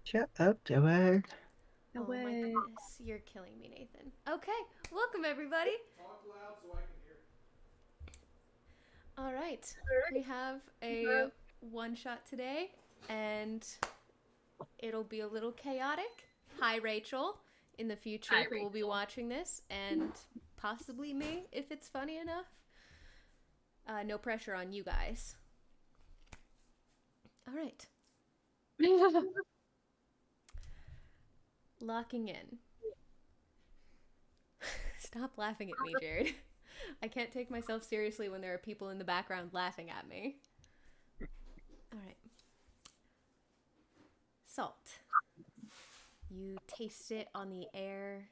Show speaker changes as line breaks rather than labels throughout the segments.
Shut up, Joanne.
No
Oh my
way.
goodness, you're killing me, Nathan. Okay, welcome everybody.
Talk loud so I can hear.
All right, we have a one shot today, and it'll be a little chaotic. Hi, Rachel, in the future,
Hi,
who will be
Rachel.
watching this, and possibly me if it's funny enough. No pressure on you guys. All right, locking in. Stop laughing at me, Jared. I can't take myself seriously when there are people in the background laughing at me. All right. Salt. You taste it on the air.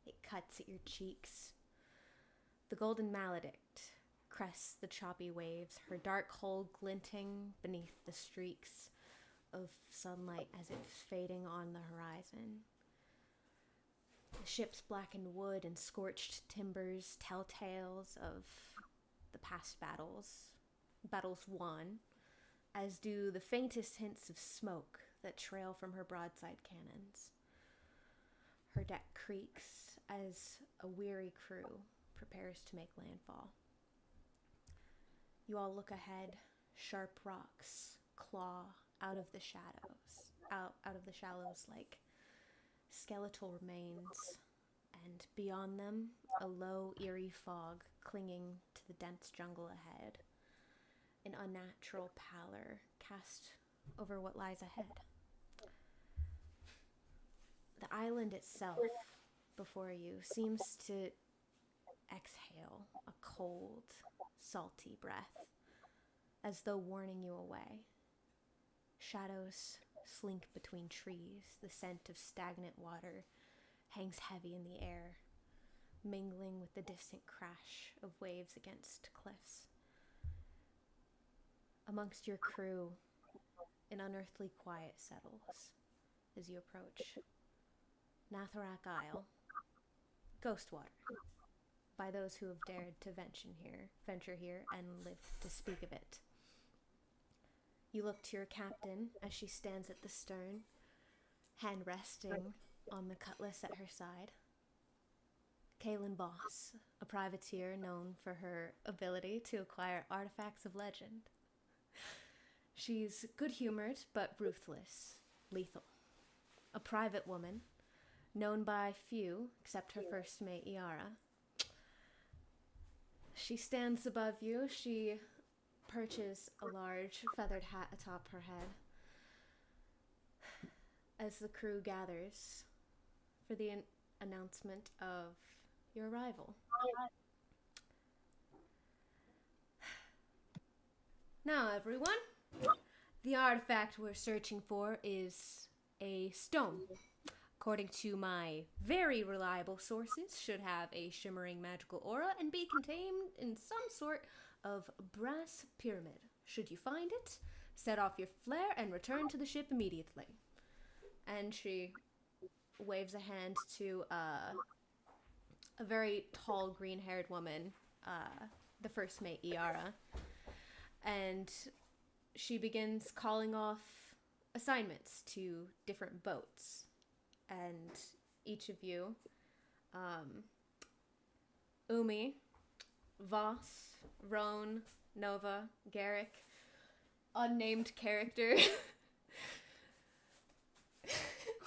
It cuts at your cheeks. The golden maledict crests the choppy waves, her dark hull glinting beneath the streaks of sunlight as it's fading on the horizon. The ship's blackened wood and scorched timbers tell tales of the past battles won, as do the faintest hints of smoke that trail from her broadside cannons. Her deck creaks as a weary crew prepares to make landfall. You all look ahead, sharp rocks claw out of the shadows, out of the shallows like skeletal remains, and beyond them, a low, eerie fog clinging to the dense jungle ahead. An unnatural pallor cast over what lies ahead. The island itself before you seems to exhale a cold, salty breath, as though warning you away. Shadows slink between trees, the scent of stagnant water hangs heavy in the air, mingling with the distant crash of waves against cliffs. Amongst your crew, an unearthly quiet settles as you approach Natharak Isle, Ghostwater, by those who have dared to venture here, and live to speak of it. You look to your captain as she stands at the stern, hand resting on the cutlass at her side. Kaylin Boss, a privateer known for her ability to acquire artifacts of legend. She's good-humored but ruthless, lethal. A private woman, known by few except her first mate, Iara. She stands above you. She perches a large feathered hat atop her head as the crew gathers for the announcement of your arrival. Now, everyone, the artifact we're searching for is a stone. According to my very reliable sources, should have a shimmering magical aura and be contained in some sort of brass pyramid. Should you find it, set off your flare and return to the ship immediately. And she waves a hand to a very tall, green-haired woman, the first mate, Iara. And she begins calling off assignments to different boats. And each of you, Umi, Voss, Roan, Nova, Garrick, unnamed character.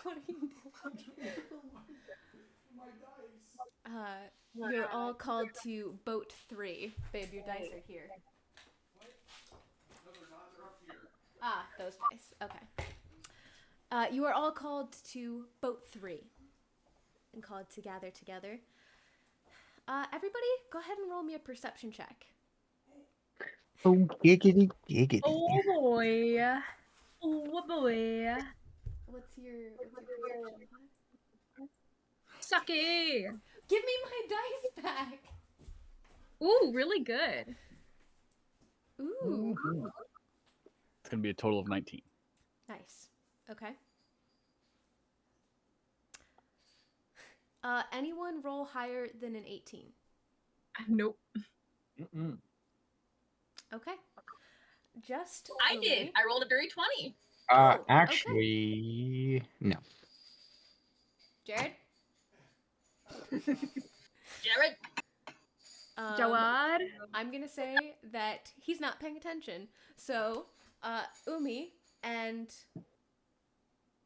What are you doing?
My dice.
You're all called to boat 3. Babe, your dice are here.
What? No, they're not. They're up here.
Ah, those dice. Okay. You are all called to boat 3 and called to gather together. Everybody, go ahead and roll me a perception check.
Oh, giggity, giggity.
Oh boy. Oh boy.
What's your perception?
Sucky.
Give me my dice back.
Ooh, really good.
Ooh,
It's going to be a total of 19.
nice. Okay. Anyone roll higher than an 18?
Nope.
Mm-mm.
Okay. Just
I did. I rolled a dirty 20.
Oh, okay.
Actually, no.
Jared?
Jared. Jawad.
I'm gonna say that he's not paying attention. So, Umi and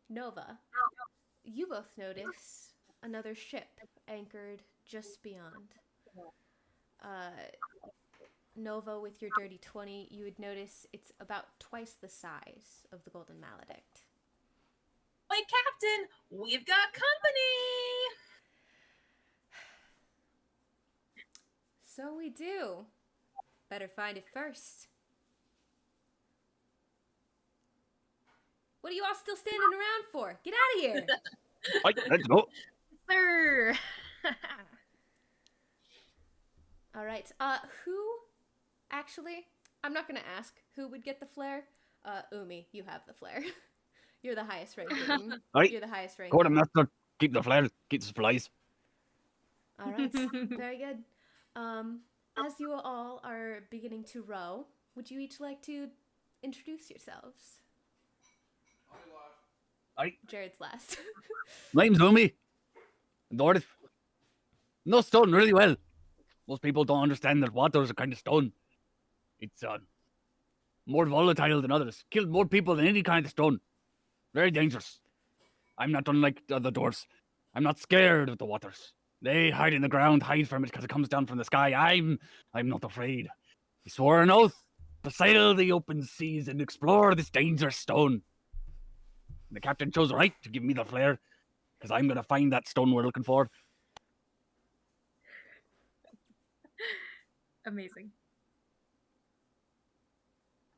Nova, you both notice another ship anchored just beyond. Nova, with your dirty 20, you would notice it's about twice the size of the Golden Maledict.
Wait, Captain, we've got company.
So we do. Better find it first. What are you all still standing around for? Get out of here!
Right, let's go.
Sir.
All right. Who? Actually, I'm not gonna ask who would get the flare. Umi, you have the flare. You're the highest ranking.
Right.
You're the highest ranking.
Quartermaster, keep the flare, keep the supplies.
All right. Very good. As you all are beginning to row, would you each like to introduce yourselves?
Right.
Jared's last.
Name's Umi. North. No stone really well. Most people don't understand that water is a kind of stone. It's more volatile than others. Killed more people than any kind of stone. Very dangerous. I'm not unlike the other dwarves. I'm not scared of the waters. They hide in the ground, hide from it because it comes down from the sky. I'm not afraid. I swore an oath to sail the open seas and explore this dangerous stone. The captain chose right to give me the flare, because I'm going to find that stone we're looking for.
Amazing.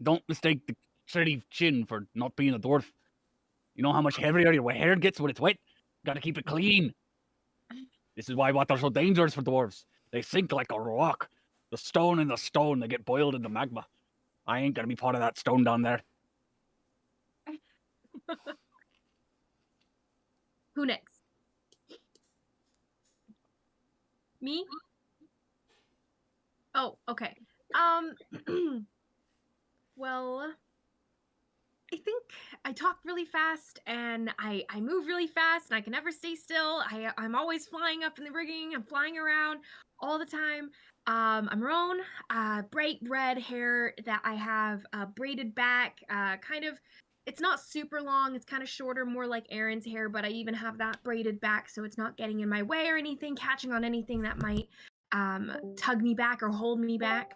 Don't mistake the sturdy chin for not being a dwarf. You know how much heavier your hair gets when it's wet? Gotta keep it clean. This is why water's so dangerous for dwarves. They sink like a rock. The stone in the stone, they get boiled in the magma. I ain't gonna be part of that stone down there.
Who next? Me? Oh, okay. Well, I think I talk really fast and I move really fast and I can never stay still. I'm always flying up in the rigging. I'm flying around all the time. I'm Roan, bright red hair that I have braided back, kind of. It's not super long. It's kind of shorter, more like Aaron's hair, but I even have that braided back so it's not getting in my way or anything, catching on anything that might tug me back or hold me back.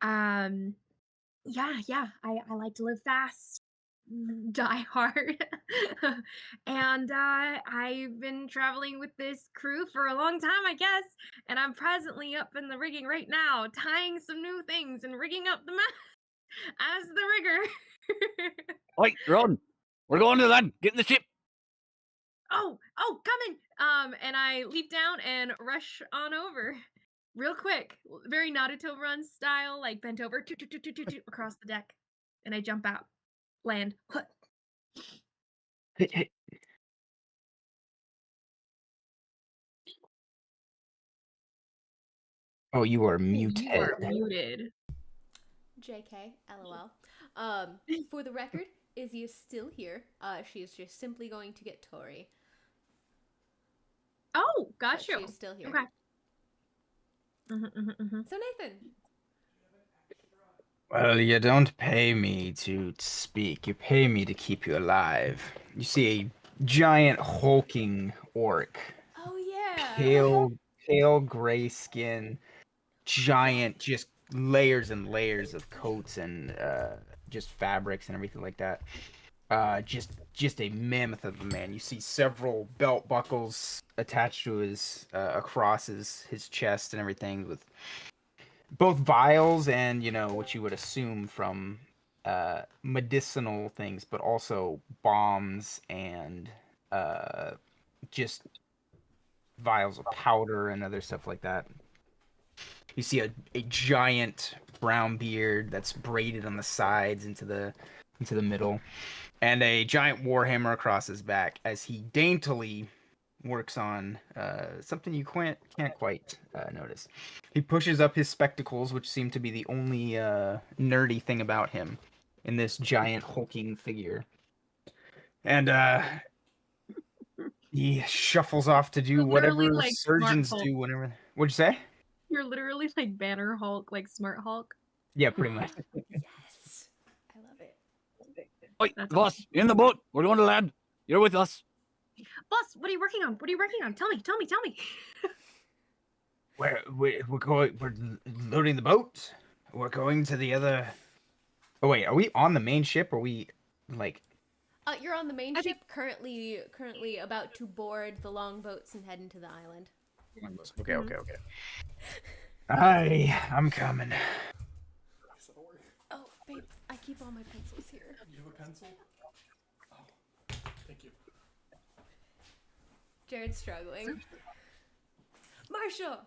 Yeah, I like to live fast, die hard. And I've been traveling with this crew for a long time, I guess, and I'm presently up in the rigging right now, tying some new things and rigging up the mast as the rigger.
Oi, run! We're going to land. Get in the ship.
Oh, coming! And I leap down and rush on over. Real quick, very Naruto run style, like bent over, across the deck. And I jump out. Land.
Hey. Oh, you are muted.
You are muted.
JK, LOL. For the record, Izzy is still here. She is just simply going to get Tori.
Oh,
But
got you.
She's still here.
Okay. Mm-hmm.
So Nathan,
Well, you don't pay me to speak. You pay me to keep you alive. You see a giant hulking orc,
oh yeah,
pale gray skin, giant, just layers and layers of coats and just fabrics and everything like that. Just a mammoth of a man. You see several belt buckles attached to his across his chest and everything, with both vials and, you know, what you would assume from medicinal things, but also bombs and just vials of powder and other stuff like that. You see a giant brown beard that's braided on the sides into the middle, and a giant warhammer across his back as he daintily works on something you can't quite notice. He pushes up his spectacles, which seem to be the only nerdy thing about him in this giant hulking figure, And he shuffles off to do
You're literally
whatever
like Smart
surgeons
Hulk.
do whenever. What'd you say?
You're literally like Banner Hulk, like Smart Hulk.
Yeah, pretty much.
Yes. I love it.
Oi,
That's
boss, in the boat. We're going to land. You're with us.
Boss, what are you working on? What are you working on? Tell me.
We're going. We're loading the boat. We're going to the other. Oh wait, are we on the main ship? Or are we like?
You're on the main
I
ship,
think-
currently about to board the longboats and head into the island.
Okay. I'm coming.
Oh, babe, I keep all my pencils here.
You have a pencil? Oh, thank you.
Jared's struggling. Marshall!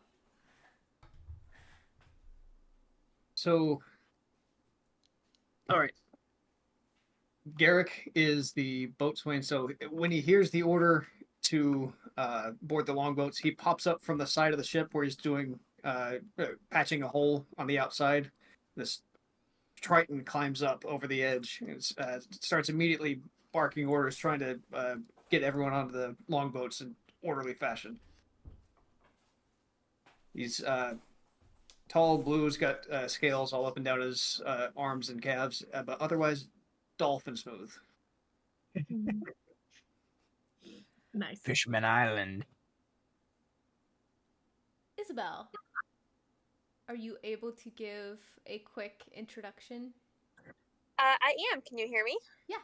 So, all right. Garrick is the boatswain. So when he hears the order to board the longboats, he pops up from the side of the ship where he's doing patching a hole on the outside. This Triton climbs up over the edge and starts immediately barking orders, trying to get everyone onto the longboats in orderly fashion. He's tall, blue, has got scales all up and down his arms and calves, but otherwise dolphin smooth.
Nice.
Fisherman Island.
Isabel, are you able to give a quick introduction?
I am. Can you hear me?
Yeah.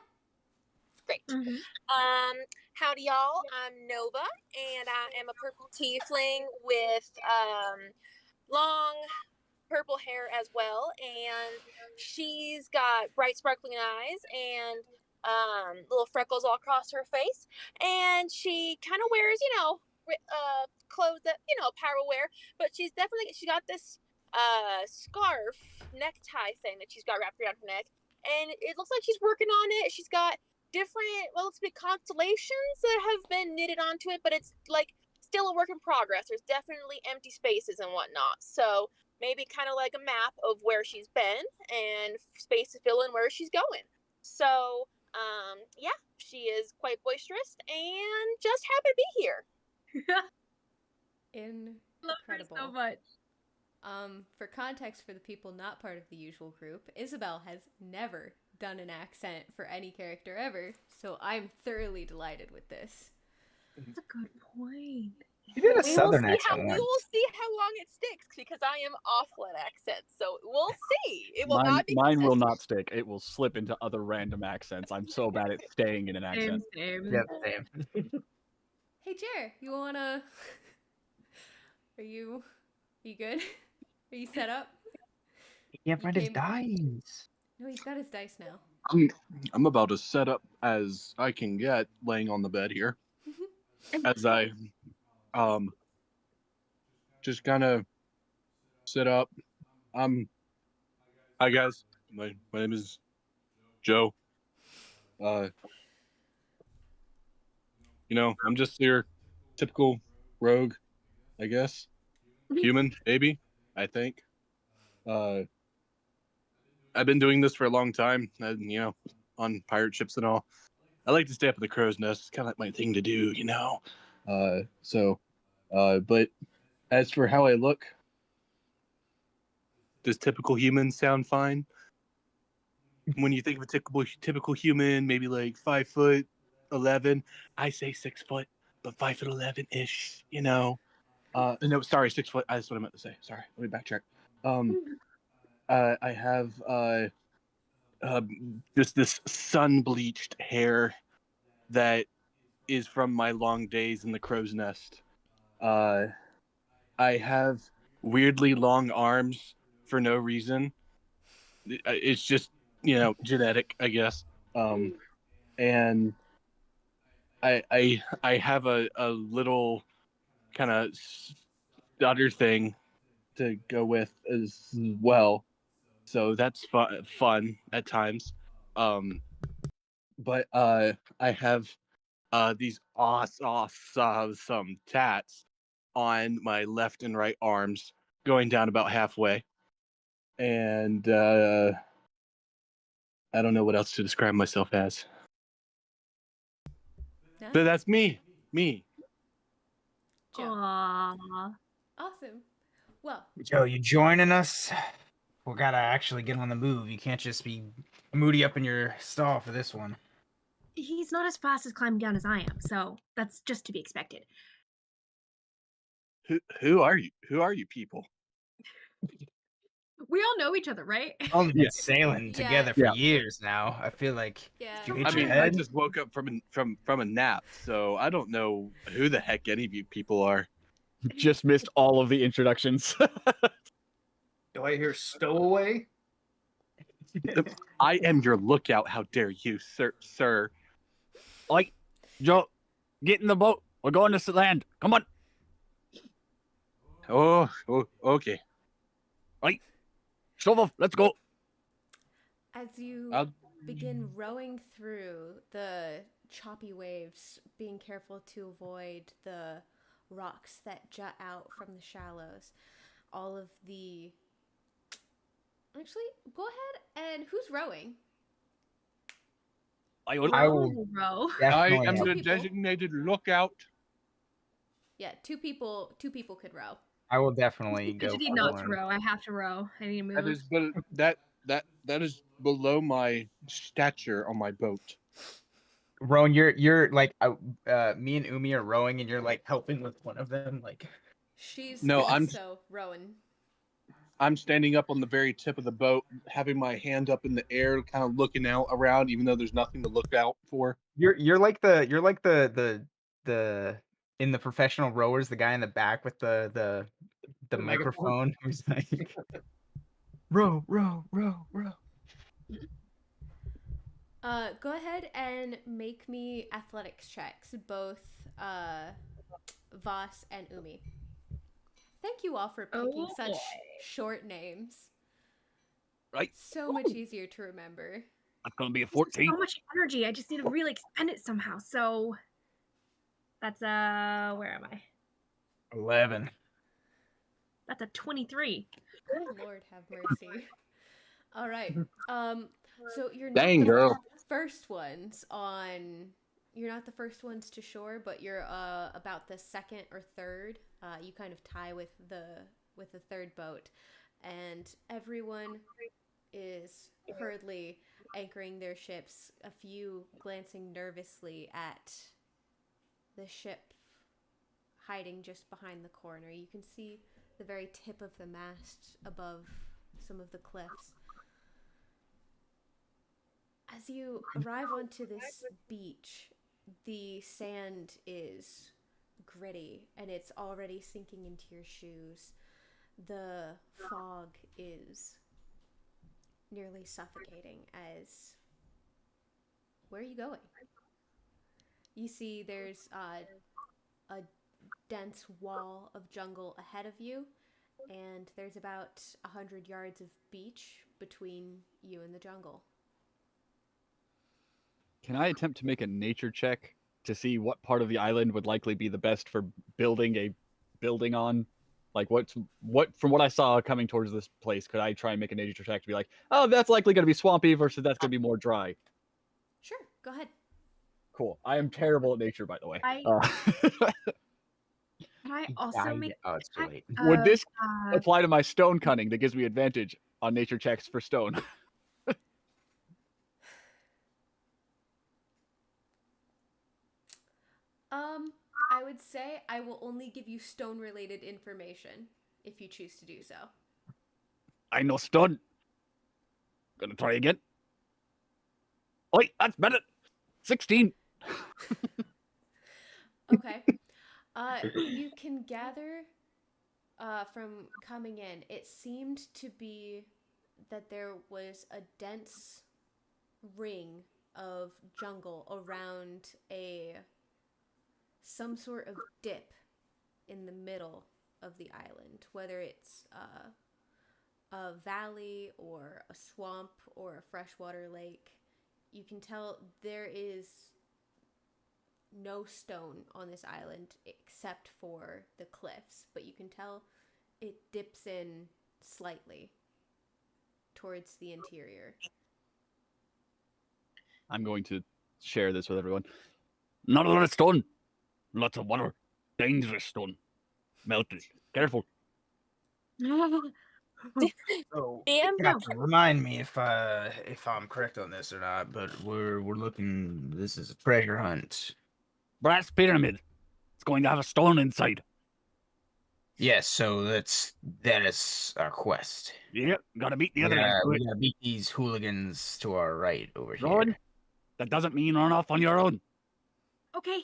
Great.
Mhm.
Howdy, y'all. I'm Nova, and I am a purple tiefling with long purple hair as well. And she's got bright, sparkling eyes and little freckles all across her face. And she kind of wears, clothes that power wear. But she got this scarf necktie thing that she's got wrapped around her neck, and it looks like she's working on it. She's got different, well, let's be constellations that have been knitted onto it, but it's like still a work in progress. There's definitely empty spaces and whatnot. So maybe kind of like a map of where she's been and space to fill in where she's going. So yeah, she is quite boisterous and just happy to be here.
Love her
Incredible.
so much.
For context for the people not part of the usual group, Isabel has never done an accent for any character ever, so I'm thoroughly delighted with this.
That's a good point.
You did a
We will
southern
see
accent
we
once.
will see how long it sticks because I am awful at accents. So we'll see. It will
Mine,
not be
mine will
consistent.
not stick. It will slip into other random accents. I'm so bad at staying in an accent.
Same.
Yep, same.
Hey, Jer, you wanna? Are you good? Are you set up?
He can't find his
came-
dice.
No, he's got his dice now.
I'm about as set up as I can get laying on the bed here. As I just kind of sit up. Hi guys. My name is Joe. I'm just your typical rogue, I guess. Human, maybe, I think. I've been doing this for a long time, and, on pirate ships and all. I like to stay up at the crow's nest. It's kind of like my thing to do, But as for how I look, does typical human sound fine? When you think of a typical human, maybe like 5'11", I say 6 foot, but 5'11" ish, No, sorry, 6 foot. That's what I meant to say. Sorry, let me backtrack. I have just this sun-bleached hair that is from my long days in the crow's nest. I have weirdly long arms for no reason. It's just, genetic, I guess. And I have a little kind of stutter thing to go with as well. So that's fun at times. But I have these awesome tats on my left and right arms, going down about halfway. And I don't know what else to describe myself as.
No?
So that's me. Me.
Joe.
Aww.
Awesome. Well,
Joe, you joining us? We gotta actually get on the move. You can't just be moody up in your stall for this one.
He's not as fast as climbing down as I am, so that's just to be expected.
Who are you? Who are you people?
We all know each other, right?
Only been
Yeah.
sailing
Yeah.
together for
Yeah.
years now. I feel like
yeah.
did you
I
hit
mean,
your
I
head?
just woke up from a nap, so I don't know who the heck any of you people are.
Just missed all of the introductions.
Do I hear stowaway?
I am your lookout. How dare you, sir?
Oi, Joe, get in the boat. We're going to land. Come on.
Oh, okay.
Shove off. Let's go.
As you
I'll-
begin rowing through the choppy waves, being careful to avoid the rocks that jut out from the shallows, all of the. Actually, go ahead and who's rowing?
I will.
I will
Row, row.
I
definitely
am
Two
the
people.
designated lookout.
Yeah, two people could row.
I will definitely go.
Fidgety not to
forward.
row. I have to row. I need to move.
That is, that is below my stature on my boat.
Rowan, you're like me and Umi are rowing, and you're like helping with one of them. Like
She's
No, I'm-
also rowing.
I'm standing up on the very tip of the boat, having my hand up in the air, kind of looking out around, even though there's nothing to look out for.
you're like the in the professional rowers, the guy in the back with the
The megaphone?
microphone who's like row, row, row, row.
Go ahead and make me athletics checks, both Voss and Umi. Thank you all for picking
Oh,
such
boy.
short names.
Right.
So much easier to remember.
That's going to be a
This is
14.
so much energy. I just need to really expend it somehow. So that's where am I?
11.
That's a 23.
Lord have mercy. All right. So you're not
Dang,
the
girl.
first ones on. You're not the first ones to shore, but you're about the second or third. You kind of tie with the third boat, and everyone is hurriedly anchoring their ships. A few glancing nervously at the ship hiding just behind the corner. You can see the very tip of the mast above some of the cliffs. As you arrive onto this beach, the sand is gritty and it's already sinking into your shoes. The fog is nearly suffocating as... Where are you going? You see there's a dense wall of jungle ahead of you, and there's about 100 yards of beach between you and the jungle.
Can I attempt to make a nature check to see what part of the island would likely be the best for building a building on? Like what from what I saw coming towards this place, could I try and make a nature check to be like, oh, that's likely going to be swampy versus that's going to be more dry?
Sure, go ahead.
Cool. I am terrible at nature, by the way.
Can I
He
also
died.
make
Oh, it's too late.
Would this
uh,
apply to my stone cunning that gives me advantage on nature checks for stone?
I would say I will only give you stone related information if you choose to do so.
I know stone. Gonna try again. Oi, that's better. 16.
Okay. You can gather from coming in, it seemed to be that there was a dense ring of jungle around some sort of dip in the middle of the island, whether it's a valley or a swamp or a freshwater lake. You can tell there is no stone on this island except for the cliffs, but you can tell it dips in slightly towards the interior.
I'm going to share this with everyone. Not a lot of stone. Lots of water. Dangerous stone. Melted. Careful.
So,
DM?
Captain, remind me if I'm correct on this or not, but we're looking. This is a treasure hunt.
Brass pyramid. It's going to have a stone inside.
Yes, so that is our quest.
Yep, gotta beat the
We
other guys
gotta,
to
we
it.
gotta beat these hooligans to our right over
Rowan,
here.
that doesn't mean run off on your own.
Okay,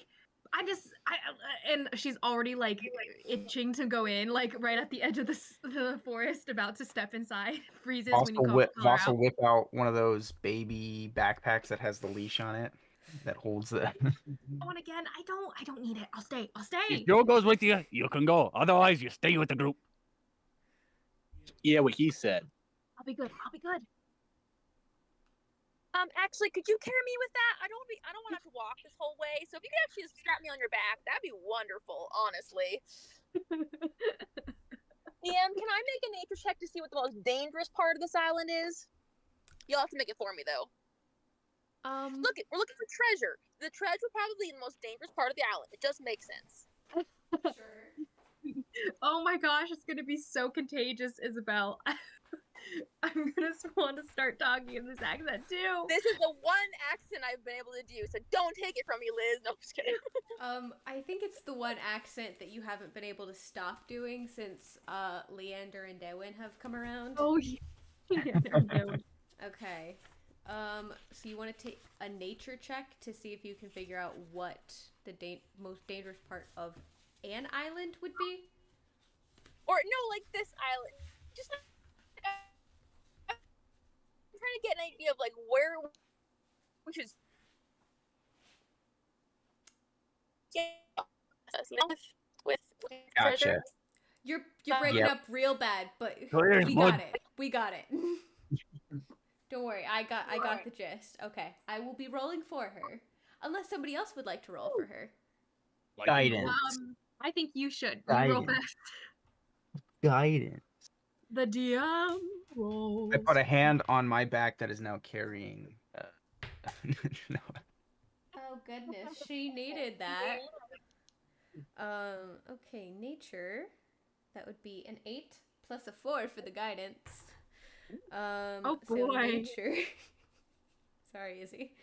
and she's already like itching to go in, like right at the edge of the forest, about to step inside. Freezes when you call her
Voss will
out.
whip out one of those baby backpacks that has the leash on it that holds the.
Oh, and again, I don't need it. I'll stay.
If Joe goes with you, you can go. Otherwise, you stay with the group.
Yeah, what he said.
I'll be good.
Actually, could you carry me with that? I don't want to have to walk this whole way. So if you could actually just strap me on your back, that'd be wonderful, honestly. DM, can I make a nature check to see what the most dangerous part of this island is? You'll have to make it for me though. Look, we're looking for treasure. The treasure probably the most dangerous part of the island. It just makes sense.
Oh my gosh, it's gonna be so contagious, Isabel. I'm gonna want to start talking in this accent too.
This is the one accent I've been able to do, so don't take it from me, Liz. No, I'm just kidding.
I think it's the one accent that you haven't been able to stop doing since Leander and Dewin have come around.
Oh yeah.
Okay. So you want to take a nature check to see if you can figure out what the most dangerous part of an island would be?
Or no, like this island. Just like I'm trying to get an idea of like where we should. Yeah, you know, with
Gotcha.
treasure.
You're breaking
Yep.
up real bad, but
Clear,
we
bud.
got it. We got it. Don't worry, I got the gist. Okay, I will be rolling for her, unless somebody else would like to roll for her.
Like,
Guidance.
I think you should. You roll
Guidance.
best.
Guidance.
The DM rolls.
I put a hand on my back that is now carrying. No.
Oh goodness, she needed that. Okay, nature. That would be an 8 plus a 4 for the guidance.
Oh
So
boy.
nature. Sorry, Izzy.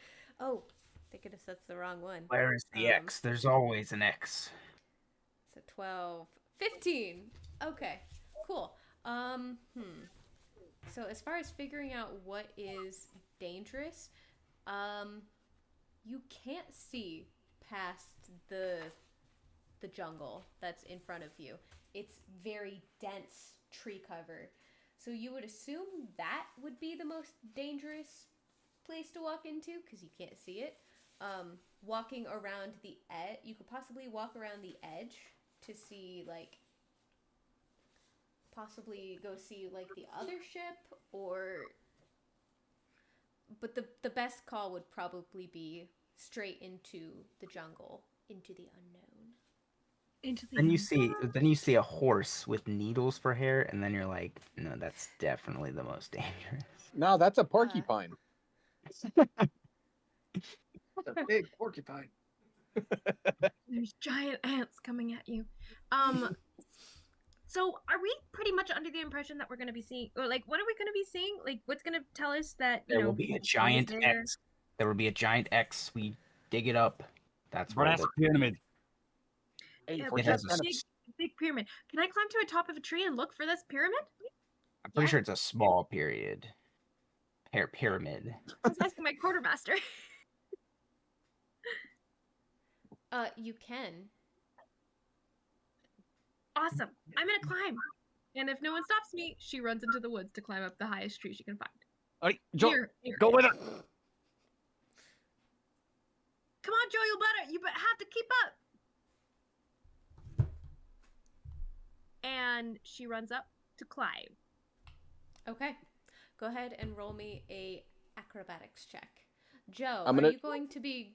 Oh, thank goodness that's the wrong one.
Where is the X? There's always an X.
So 12, 15. Okay, cool. So as far as figuring out what is dangerous, you can't see past the jungle that's in front of you. It's very dense tree cover. So you would assume that would be the most dangerous place to walk into because you can't see it. Walking around the edge, you could possibly walk around the edge to see like possibly go see like the other ship but the best call would probably be straight into the jungle, into the unknown.
Then you see a horse with needles for hair, and then you're like, no, that's definitely the most dangerous.
No, that's a porcupine.
It's a big porcupine.
There's giant ants coming at you. So are we pretty much under the impression that we're gonna be seeing, or like, what are we gonna be seeing? Like, what's gonna tell us that
There will be a giant
there?
X. There will be a giant X. We dig it up. That's where
brass pyramid.
Yeah,
It has a
big pyramid. Can I climb to the top of a tree and look for this pyramid?
I'm pretty sure it's a small pyramid. Pyramid.
I was asking my quartermaster.
You can.
Awesome. I'm gonna climb. And if no one stops me, she runs into the woods to climb up the highest tree she can find.
All right, Joe,
Here.
go with her.
Come on, Joe, you have to keep up. And she runs up to climb.
Okay. Go ahead and roll me a acrobatics check. Joe,
I'm gonna-
are you going to be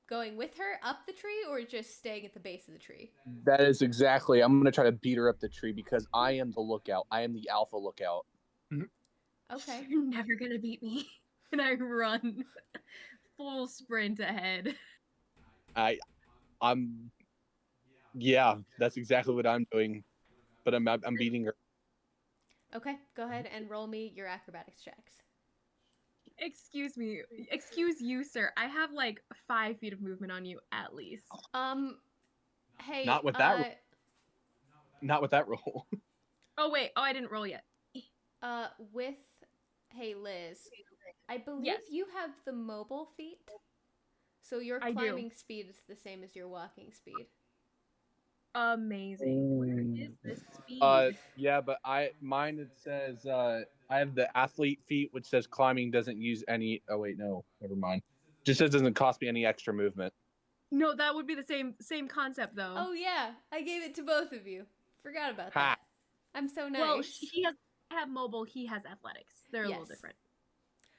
going with her up the tree or just staying at the base of the tree?
That is exactly. I'm gonna try to beat her up the tree because I am the lookout. I am the alpha lookout.
Okay.
You're never gonna beat me. And I run full sprint ahead.
I'm yeah, that's exactly what I'm doing, but I'm beating her.
Okay, go ahead and roll me your acrobatics checks.
Excuse me. Excuse you, sir. I have like 5 feet of movement on you at least.
Hey,
Not with that Not with that roll.
Oh wait. Oh, I didn't roll yet.
With, hey Liz, I believe
Yes.
you have the mobile feat, so your
I do.
climbing speed is the same as your walking speed.
Amazing. Where is this speed?
Yeah, but mine it says I have the athlete feat, which says climbing doesn't use any. Oh wait, no, never mind. Just says doesn't cost me any extra movement.
No, that would be the same concept though.
Oh yeah, I gave it to both of you. Forgot about
Ha.
that. I'm so nice.
Well, I have mobile. He has athletics. They're a little
Yes.
different.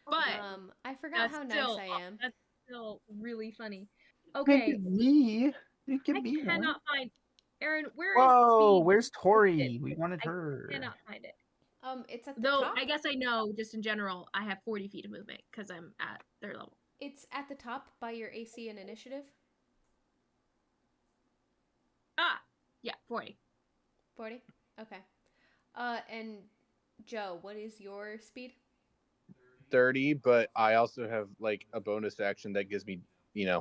But
I forgot
that's
how
still,
nice I am.
That's still really funny.
Look
Okay,
at me. Look
I
at me.
cannot find Aaron. Where is
Whoa,
speed?
where's Tori?
listed?
We wanted
I
her.
cannot find it.
It's at the
Though
top.
I guess I know, just in general, I have 40 feet of movement because I'm at their level.
It's at the top by your AC and initiative.
Ah, yeah, 40.
40? Okay. And Joe, what is your speed?
30, but I also have like a bonus action that gives me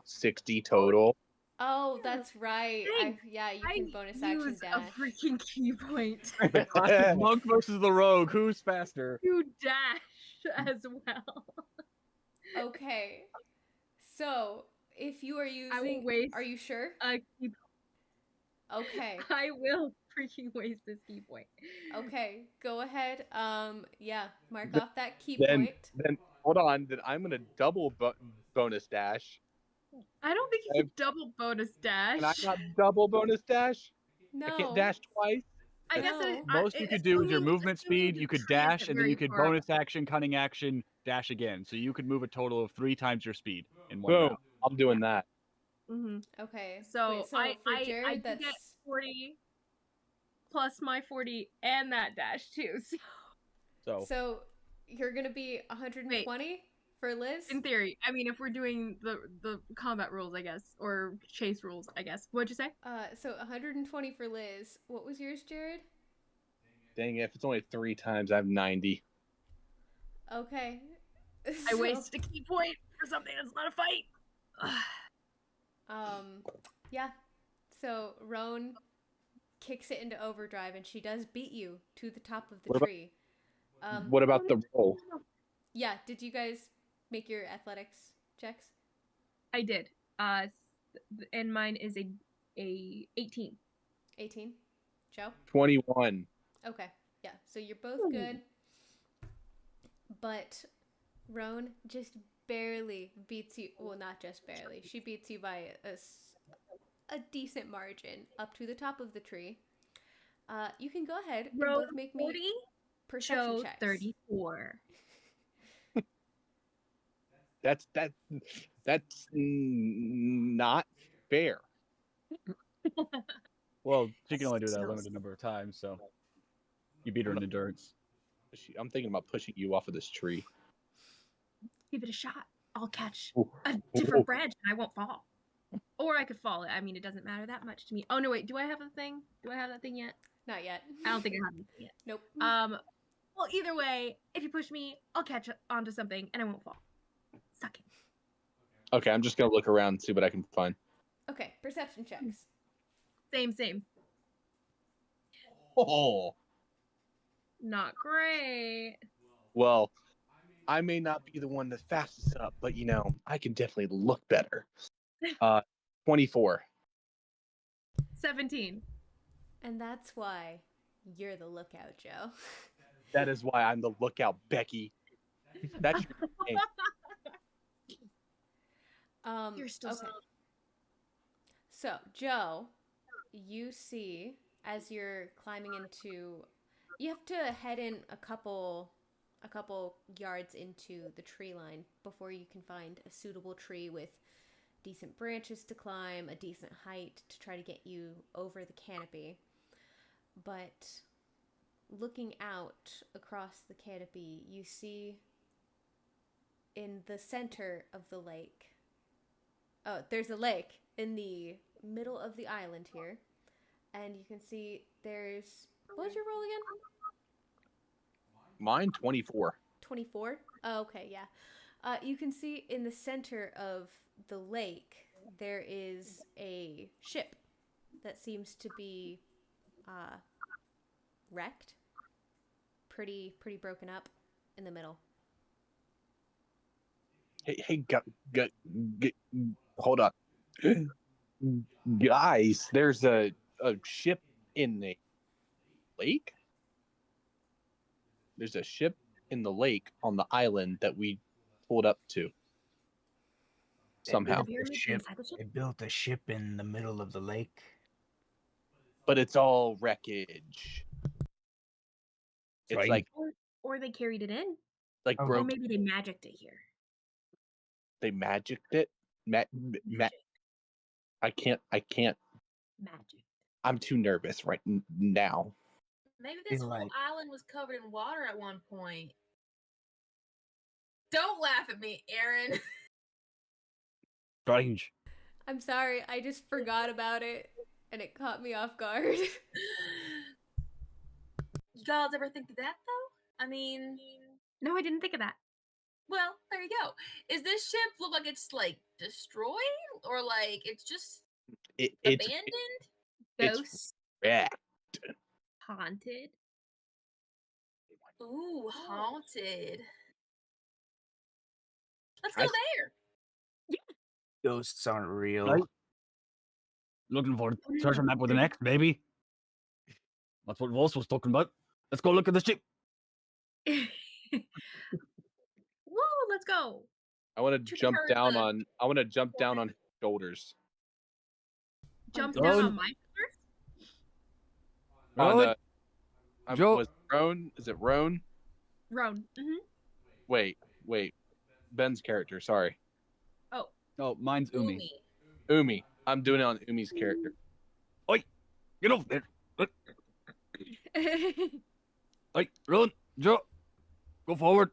60 total.
Oh, that's right.
Dang,
Yeah, you can bonus action
use
dash.
a freaking key point
The classic monk versus the rogue. Who's faster?
to dash as well.
Okay. So, if you are
I will
using...
waste
Are you sure?
a key.
Okay.
I will freaking waste this key point.
Okay, go ahead. Yeah, mark
Th-
off that key
Then
point.
hold on. Then I'm gonna double bonus dash.
I don't think you can double bonus dash.
Can I not double bonus dash?
No.
I can't dash twice.
I guess
No.
Most you could do is your movement speed. You could dash, and then you could
bonus.
bonus action, cunning action, dash again. So you could move a total of 3 times your speed in one
Boom.
round.
I'm doing that.
Mm-hmm.
Okay.
So,
Wait, for
I
Jared,
do
that's...
get 40 plus my 40 and that dash too.
So, you're gonna be 120 for Liz?
In theory, I mean, if we're doing the combat rules, I guess, or chase rules, I guess. What'd you say?
So 120 for Liz. What was yours, Jared?
Dang it! If it's only 3 times, I have 90.
Okay.
I wasted a key point for something that's not a fight.
Yeah. So Roan kicks it into overdrive, and she does beat you to the top of the tree.
What about the roll?
Yeah. Did you guys make your athletics checks?
I did. And mine is a 18.
18. Joe?
21.
Okay. Yeah. So you're both good. But Roan just barely beats you. Well, not just barely. She beats you by a decent margin up to the top of the tree. You can go ahead and both make me
40,
perception
Joe
checks.
34.
That's not fair.
Well, she can only do that a limited number of times, so you beat her in endurance.
I'm thinking about pushing you off of this tree.
Give it a shot. I'll catch
Ooh.
a different branch and I won't fall. Or I could fall. I mean, it doesn't matter that much to me. Oh, no, wait. Do I have a thing? Do I have that thing yet?
Not yet.
I don't think I have anything yet.
Nope.
Well, either way, if you push me, I'll catch onto something and I won't fall. Suck it.
Okay, I'm just gonna look around and see what I can find.
Okay, perception checks.
Same.
Oh,
Not great.
well, I may not be the one that fastest up, but I can definitely look better. 24.
17.
And that's why you're the lookout, Joe.
That is why I'm the lookout, Becky. That's your name.
You're still
okay.
sad.
So, Joe, you see as you're climbing into, you have to head in a couple yards into the tree line before you can find a suitable tree with decent branches to climb, a decent height to try to get you over the canopy. But looking out across the canopy, you see in the center of the lake. Oh, there's a lake in the middle of the island here, and you can see there's what was your roll again?
Mine 24.
24. Oh, okay, yeah. You can see in the center of the lake there is a ship that seems to be wrecked, pretty broken up in the middle.
Hey, hold up. Guys, there's a ship in the lake? There's a ship in the lake on the island that we pulled up to. Somehow.
The pyramids inside the ship?
They built a ship in the middle of the lake.
But it's all wreckage. It's
Right.
like
Or they carried it in.
Oh.
Or
broke.
maybe they magicked it here.
They magicked it. I can't.
Magic.
I'm too nervous right now.
Maybe this
Feel
whole
like-
island was covered in water at one point. Don't laugh at me, Aaron.
Strange.
I'm sorry, I just forgot about it and it caught me off guard.
You guys ever think of that though? I mean,
No, I didn't think of that.
well, there you go. Is this ship look like it's like destroyed or like it's just
It's
abandoned?
it's
Ghosts
wrecked.
haunted.
Ooh, haunted. Let's
I
go
s-
there.
Ghosts aren't real.
Right. Looking for a treasure map with an X, baby. That's what Voss was talking about. Let's go look at the ship.
Woo, let's go.
I want to
Should we
jump
hurry
down
the-
on. I want to jump down on his shoulders.
Jump
done.
down on my first.
Rowan, Joe.
Was Roan? Is it Roan?
Roan.
Wait. Ben's character. Sorry,
Oh, mine's Umi.
Umi. I'm doing it on Umi's character.
Get off there. Hey, Rowan, Joe, go forward.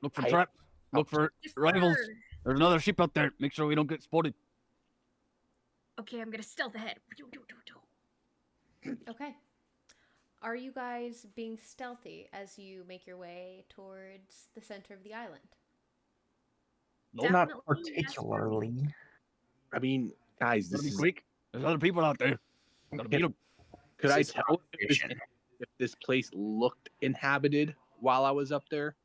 Look for
I-
traps. Look for
Yes,
rivals.
sir.
There's another ship out there. Make sure we don't get spotted.
Okay, I'm gonna stealth ahead.
Okay. Are you guys being stealthy as you make your way towards the center of the island?
Nope.
Not
Definitely, yes, sir.
particularly.
I mean, guys,
Gotta
this
be
is.
quick. There's other people out there. Gotta beat them.
Could I
This is
tell
competition.
if this place looked inhabited while I was up there?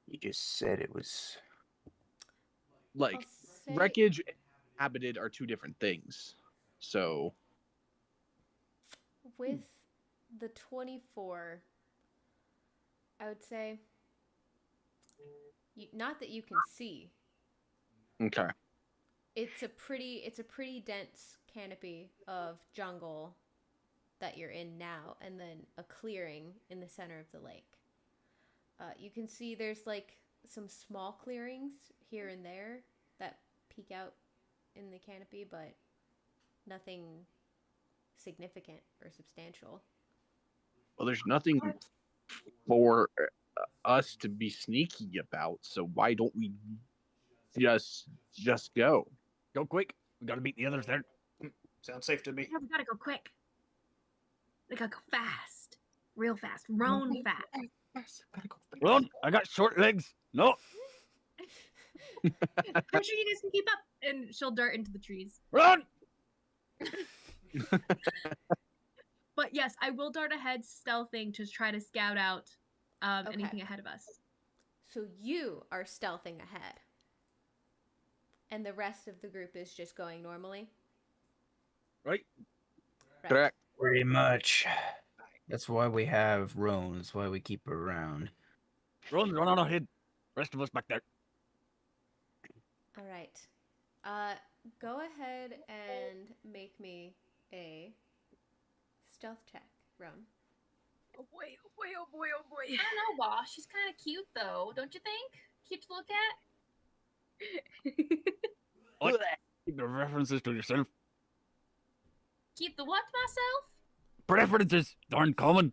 You just said it was.
Like
I'll say-
wreckage and inhabited are two different things. So
With the 24, I would say, not that you can see.
okay.
It's a pretty dense canopy of jungle that you're in now, and then a clearing in the center of the lake. You can see there's like some small clearings here and there that peek out in the canopy, but nothing significant or substantial.
Well, there's nothing for us to be sneaky about. So why don't we just go?
Go quick. We gotta beat the others there.
Sounds safe to me.
Yeah, we gotta go quick. We gotta go fast. Real fast. Roan fast.
Run! I got short legs. No,
I'm sure you guys can keep up. And she'll dart into the trees.
run!
But yes, I will dart ahead, stealthing to try to scout out
Okay.
anything ahead of us.
So you are stealthing ahead. And the rest of the group is just going normally?
Right?
Right.
Correct.
Pretty much. That's why we have Roan. That's why we keep her around.
Run on ahead. Rest of us back there.
All right. Go ahead and make me a stealth check, Roan.
Oh boy, oh boy, oh boy, oh boy.
I don't know, boss. She's kind of cute though, don't you think? Cute to look at.
What? Keep the references to yourself.
Keep the what to myself?
Preferences, darn common.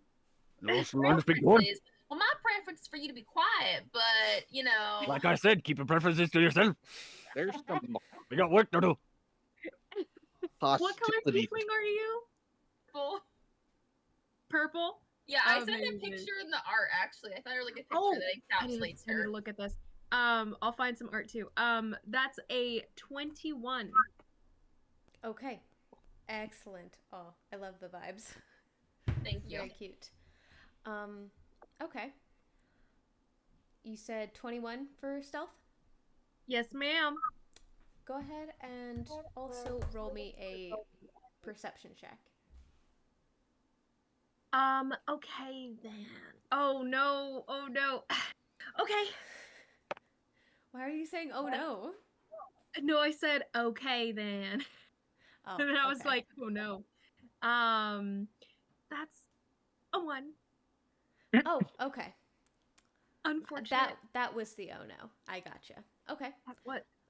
And also learn to speak one.
Preferences. Well, my preference for you to be quiet, but you know.
Like I said, keep your preferences to yourself.
There's some
We got work to do.
What color
hostility.
tiefling are you?
People.
Purple?
Yeah, I sent a
Amazing.
picture in the art. Actually, I thought I was like a picture
Oh,
that
I need
encapsulates
to
her.
look at this. I'll find some art too. That's a 21.
Okay. Excellent. Oh, I love the vibes.
Thank you.
Very cute. Okay. You said 21 for stealth?
Yes, ma'am.
Go ahead and also roll me a perception check.
Okay then. Oh no. Oh no. Okay.
Why are you saying, oh no?
No, I said okay then.
Oh,
And then I was
okay.
like, oh no. That's a 1.
Oh, okay.
Unfortunate.
That was the oh no. I gotcha. Okay.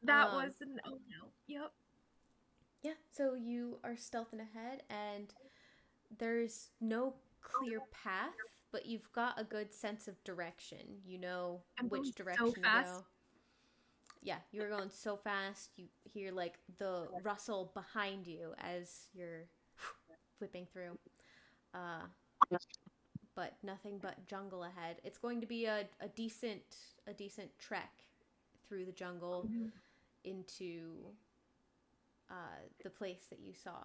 That was an oh no. Yep.
Yeah, so you are stealthing ahead and there's no clear path, but you've got a good sense of direction. You know
I'm going
which
so
direction to
fast.
go. Yeah, you're going so fast. You hear like the rustle behind you as you're whipping through. But nothing but jungle ahead. It's going to be a decent trek through the jungle into the place that you saw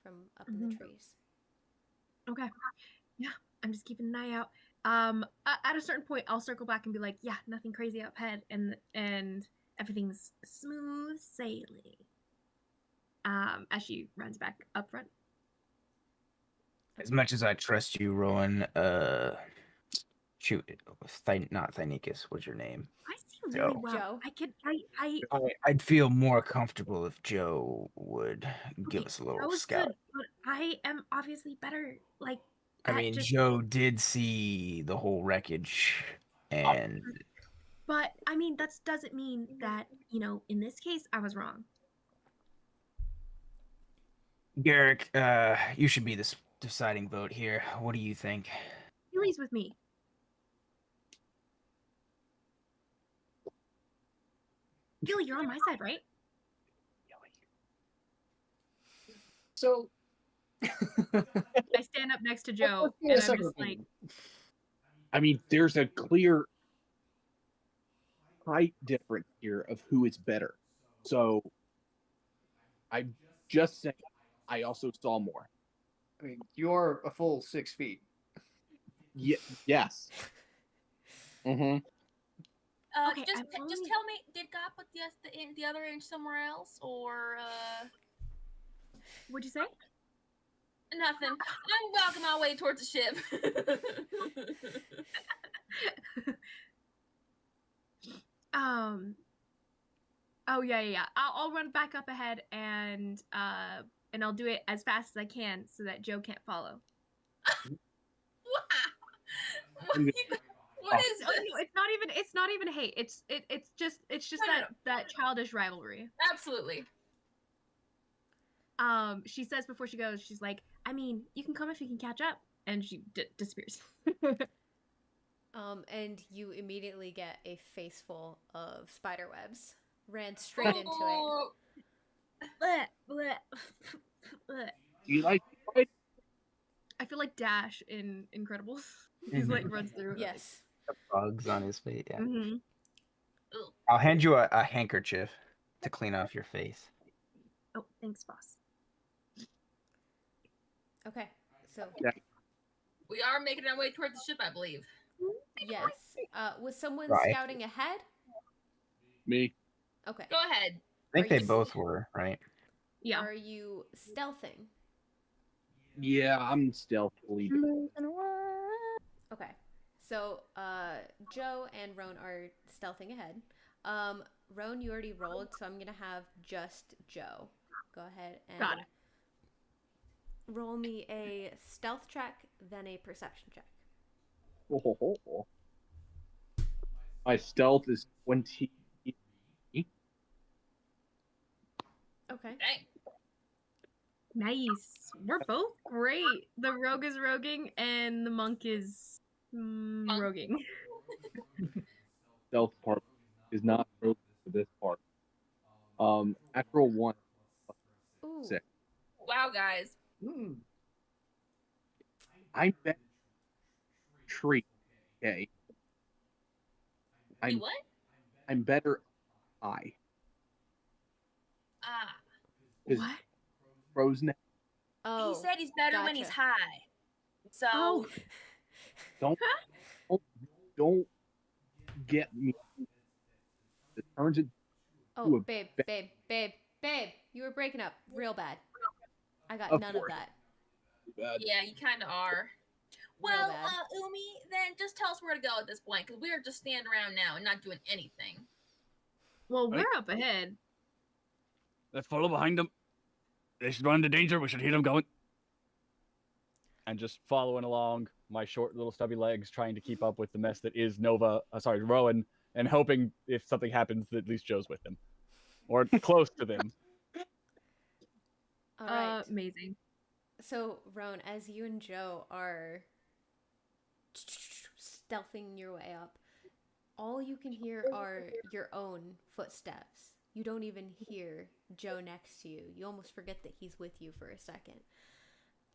from up in the trees.
Okay. Yeah, I'm just keeping an eye out. At a certain point, I'll circle back and be like, "Yeah, nothing crazy up ahead, and everything's smooth sailing." As she runs back up front.
As much as I trust you, Rowan, shoot, not Thynicus. What's your name?
I see really
Joe.
well.
Joe.
I'd feel more comfortable if Joe would give
Okay,
us a little
Joe's
scout.
good, but I am obviously better. Like,
I
at
mean,
just,
Joe did see the whole wreckage, and
but I mean that doesn't mean that in this case I was wrong.
Garrick, you should be the deciding vote here. What do you think?
He's with me. Gilly, you're on my side, right?
So
I stand up next to Joe, and I'm just like,
I mean, there's a clear height difference here of who is better. So I'm just saying, I also saw more.
I mean, you're a full 6 feet.
Yes. Mm-hmm.
Okay,
just
I'm only-
tell me, did God put the other inch somewhere else, or
what'd you say?
nothing? I'm walking my way towards the ship.
Oh yeah. I'll run back up ahead and I'll do it as fast as I can so that Joe can't follow.
What is
Oh,
this?
no, it's not even hate. It's just
No.
that childish rivalry.
Absolutely.
She says before she goes, she's like, I mean, you can come if you can catch up, and she disappears.
And you immediately get a face full of spider webs. Ran straight into it.
Bleh, bleh, bleh.
Do you like it?
I feel like Dash in Incredibles. He's like runs through.
Yes.
Bugs on his face. Yeah.
Mm-hmm.
I'll hand you a handkerchief to clean off your face.
Oh, thanks, boss.
Okay. So
We are making our way towards the ship, I believe.
yes. Was someone
Right.
scouting ahead?
Me.
Okay.
Go ahead.
I think
Are
they
you-
both were, right?
Yeah.
Are you stealthing?
Yeah, I'm stealthily.
Okay. So Joe and Roan are stealthing ahead. Roan, you already rolled, so I'm gonna have just Joe. Go ahead and
Got it.
roll me a stealth check, then a perception check.
My stealth is 20.
Okay.
Dang.
Nice. We're both great. The rogue is roguing, and the monk is Roguing.
Stealth part is not broken for this part. Natural 1,
Ooh.
6.
Wow, guys.
Mm.
I bet tree. Okay.
You what?
I'm better. I.
Ah.
Because
What?
crow's nest.
Oh.
He said he's better when he's
gotcha.
high. So
Oh.
Don't get me. It turns it.
Oh,
a
babe,
ba-
babe, babe, babe. You were breaking up real bad. I got
Of
none
course.
of that.
Bad.
yeah, you kind of are.
Real
Well,
bad.
Umi, then just tell us where to go at this point, because we are just standing around now and not doing anything.
Well,
Right.
we're up ahead.
Let's follow behind them. They should run into danger. We should hear them going. And just following along my short little stubby legs, trying to keep up with the mess that is Rowan, and hoping if something happens that at least Joe's with them. Or close to them.
All right.
Amazing.
So, Roan, as you and Joe are stealthing your way up, all you can hear are your own footsteps. You don't even hear Joe next to you. You almost forget that he's with you for a second.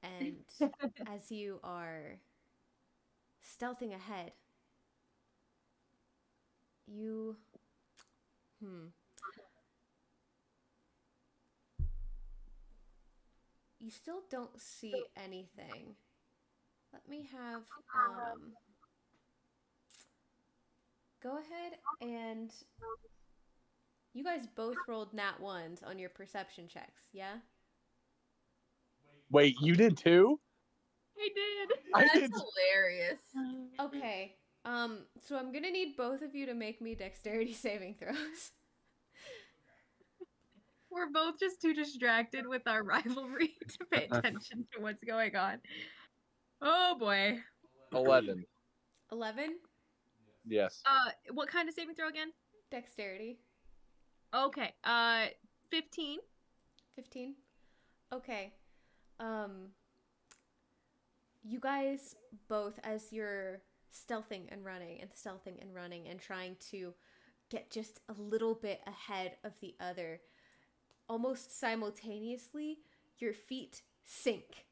And as you are stealthing ahead, you... You still don't see anything. Let me have, go ahead and you guys both rolled nat 1s on your perception checks, yeah?
Wait, you did too?
I did.
I
That's
did.
hilarious.
Okay. So I'm gonna need both of you to make me dexterity saving throws.
We're both just too distracted with our rivalry to pay attention to what's going on. Oh boy.
11.
11?
Yes.
What kind of saving throw again?
Dexterity.
Okay. 15.
15? Okay. You guys both, as you're stealthing and running and trying to get just a little bit ahead of the other, almost simultaneously, your feet sink.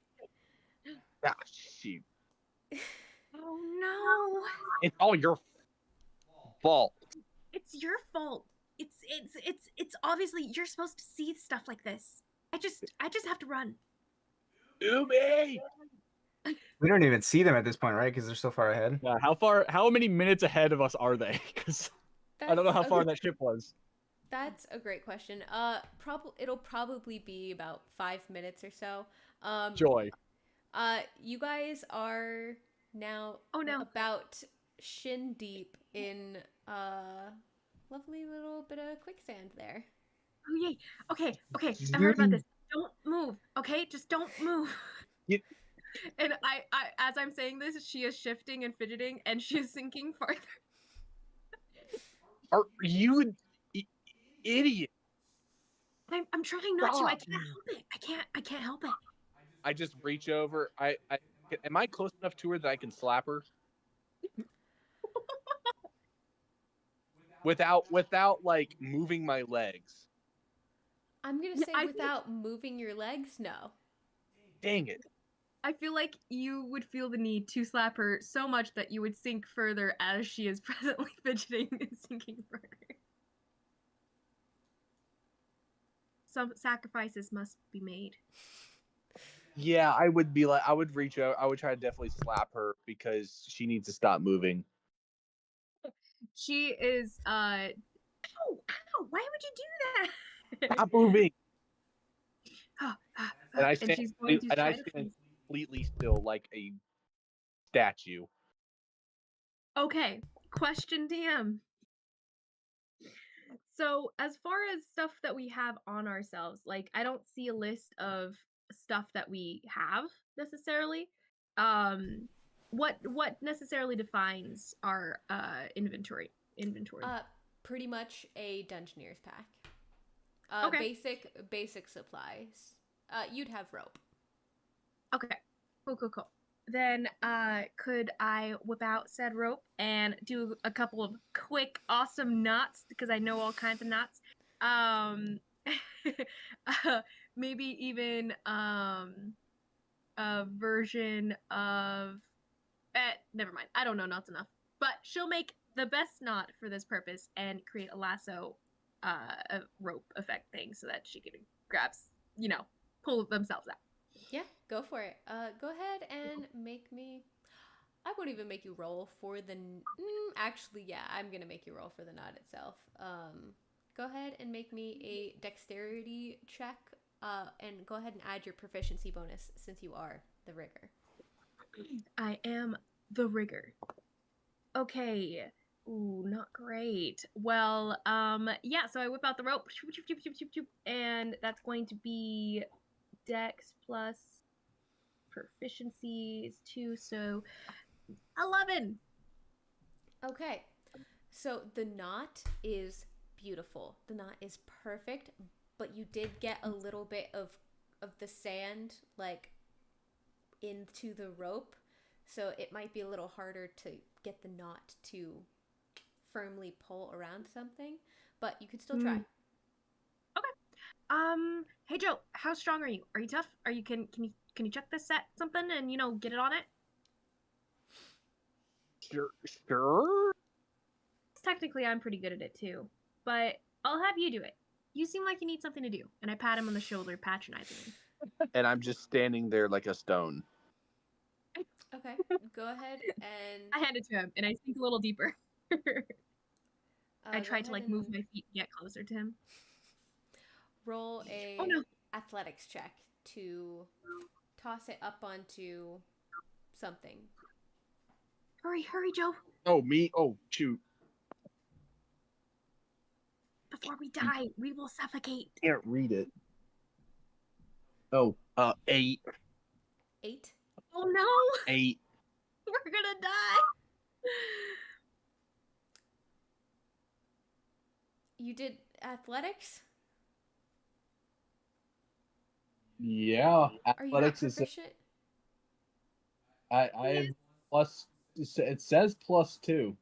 Ah, shoot.
Oh no.
It's all your fault.
It's your fault. It's obviously you're supposed to see stuff like this. I just have to run.
Umi!
We don't even see them at this point, right? Because they're so far ahead.
Yeah, how many minutes ahead of us are they? Because I don't know how far that ship was.
That's a great question. It'll probably be about 5 minutes or so.
Joy.
You guys are now about shin deep in lovely little bit of quicksand there.
Oh yay. Okay. I heard about this. Don't move. Okay, just don't move.
You-
And I, as I'm saying this, she is shifting and fidgeting, and she is sinking farther.
Are you an idiot?
I'm trying not to. I
Stop.
can't help it. I can't help it.
I just reach over. Am I close enough to her that I can slap her? without like moving my legs.
I'm gonna
Yeah,
say
I think-
without moving your legs, no.
Dang it.
I feel like you would feel the need to slap her so much that you would sink further as she is presently fidgeting and sinking further. Some sacrifices must be made.
Yeah, I would reach out. I would try to definitely slap her because she needs to stop moving.
She is ow, why would you do that?
Stop moving. And I
and
stand,
she's going to
and I
try to
stand completely still like a statue.
Okay, question DM. So, as far as stuff that we have on ourselves, like I don't see a list of stuff that we have necessarily. What necessarily defines our inventory?
Pretty much a Dungeoneer's pack.
Okay.
Basic supplies. You'd have rope.
Okay. Cool. then could I whip out said rope and do a couple of quick, awesome knots because I know all kinds of knots. Maybe even a version of. Never mind. I don't know knots enough. But she'll make the best knot for this purpose and create a lasso, a rope effect thing so that she can pull themselves out.
Yeah, go for it. Go ahead and make me. I won't even make you roll for the. Actually, yeah, I'm gonna make you roll for the knot itself. Go ahead and make me a dexterity check. And go ahead and add your proficiency bonus since you are the rigger.
I am the rigger. Okay. Ooh, not great. Well, yeah, so I whip out the rope, and that's going to be dex plus proficiency is 2, so 11.
Okay. So the knot is beautiful. The knot is perfect, but you did get a little bit of the sand like into the rope, so it might be a little harder to get the knot to firmly pull around something, but you could still try.
Okay. Hey Joe, how strong are you? Are you tough? Are you can you check this at something and get it on it?
Sure.
Technically, I'm pretty good at it too, but I'll have you do it. You seem like you need something to do, and I pat him on the shoulder, patronizingly.
And I'm just standing there like a stone.
Okay, go ahead and
I hand it to him, and I sink a little deeper. I
go
try to
ahead
move
and
my feet and get closer to him.
roll a
Oh no!
athletics check to toss it up onto something.
Hurry, Joe!
Oh, me? Oh, shoot.
Before we die, we will suffocate.
Can't read it. Oh, 8.
8.
Oh no!
8.
We're gonna die.
You did athletics?
Yeah,
Are you not
athletics is.
proficient?
I have plus. It says +2.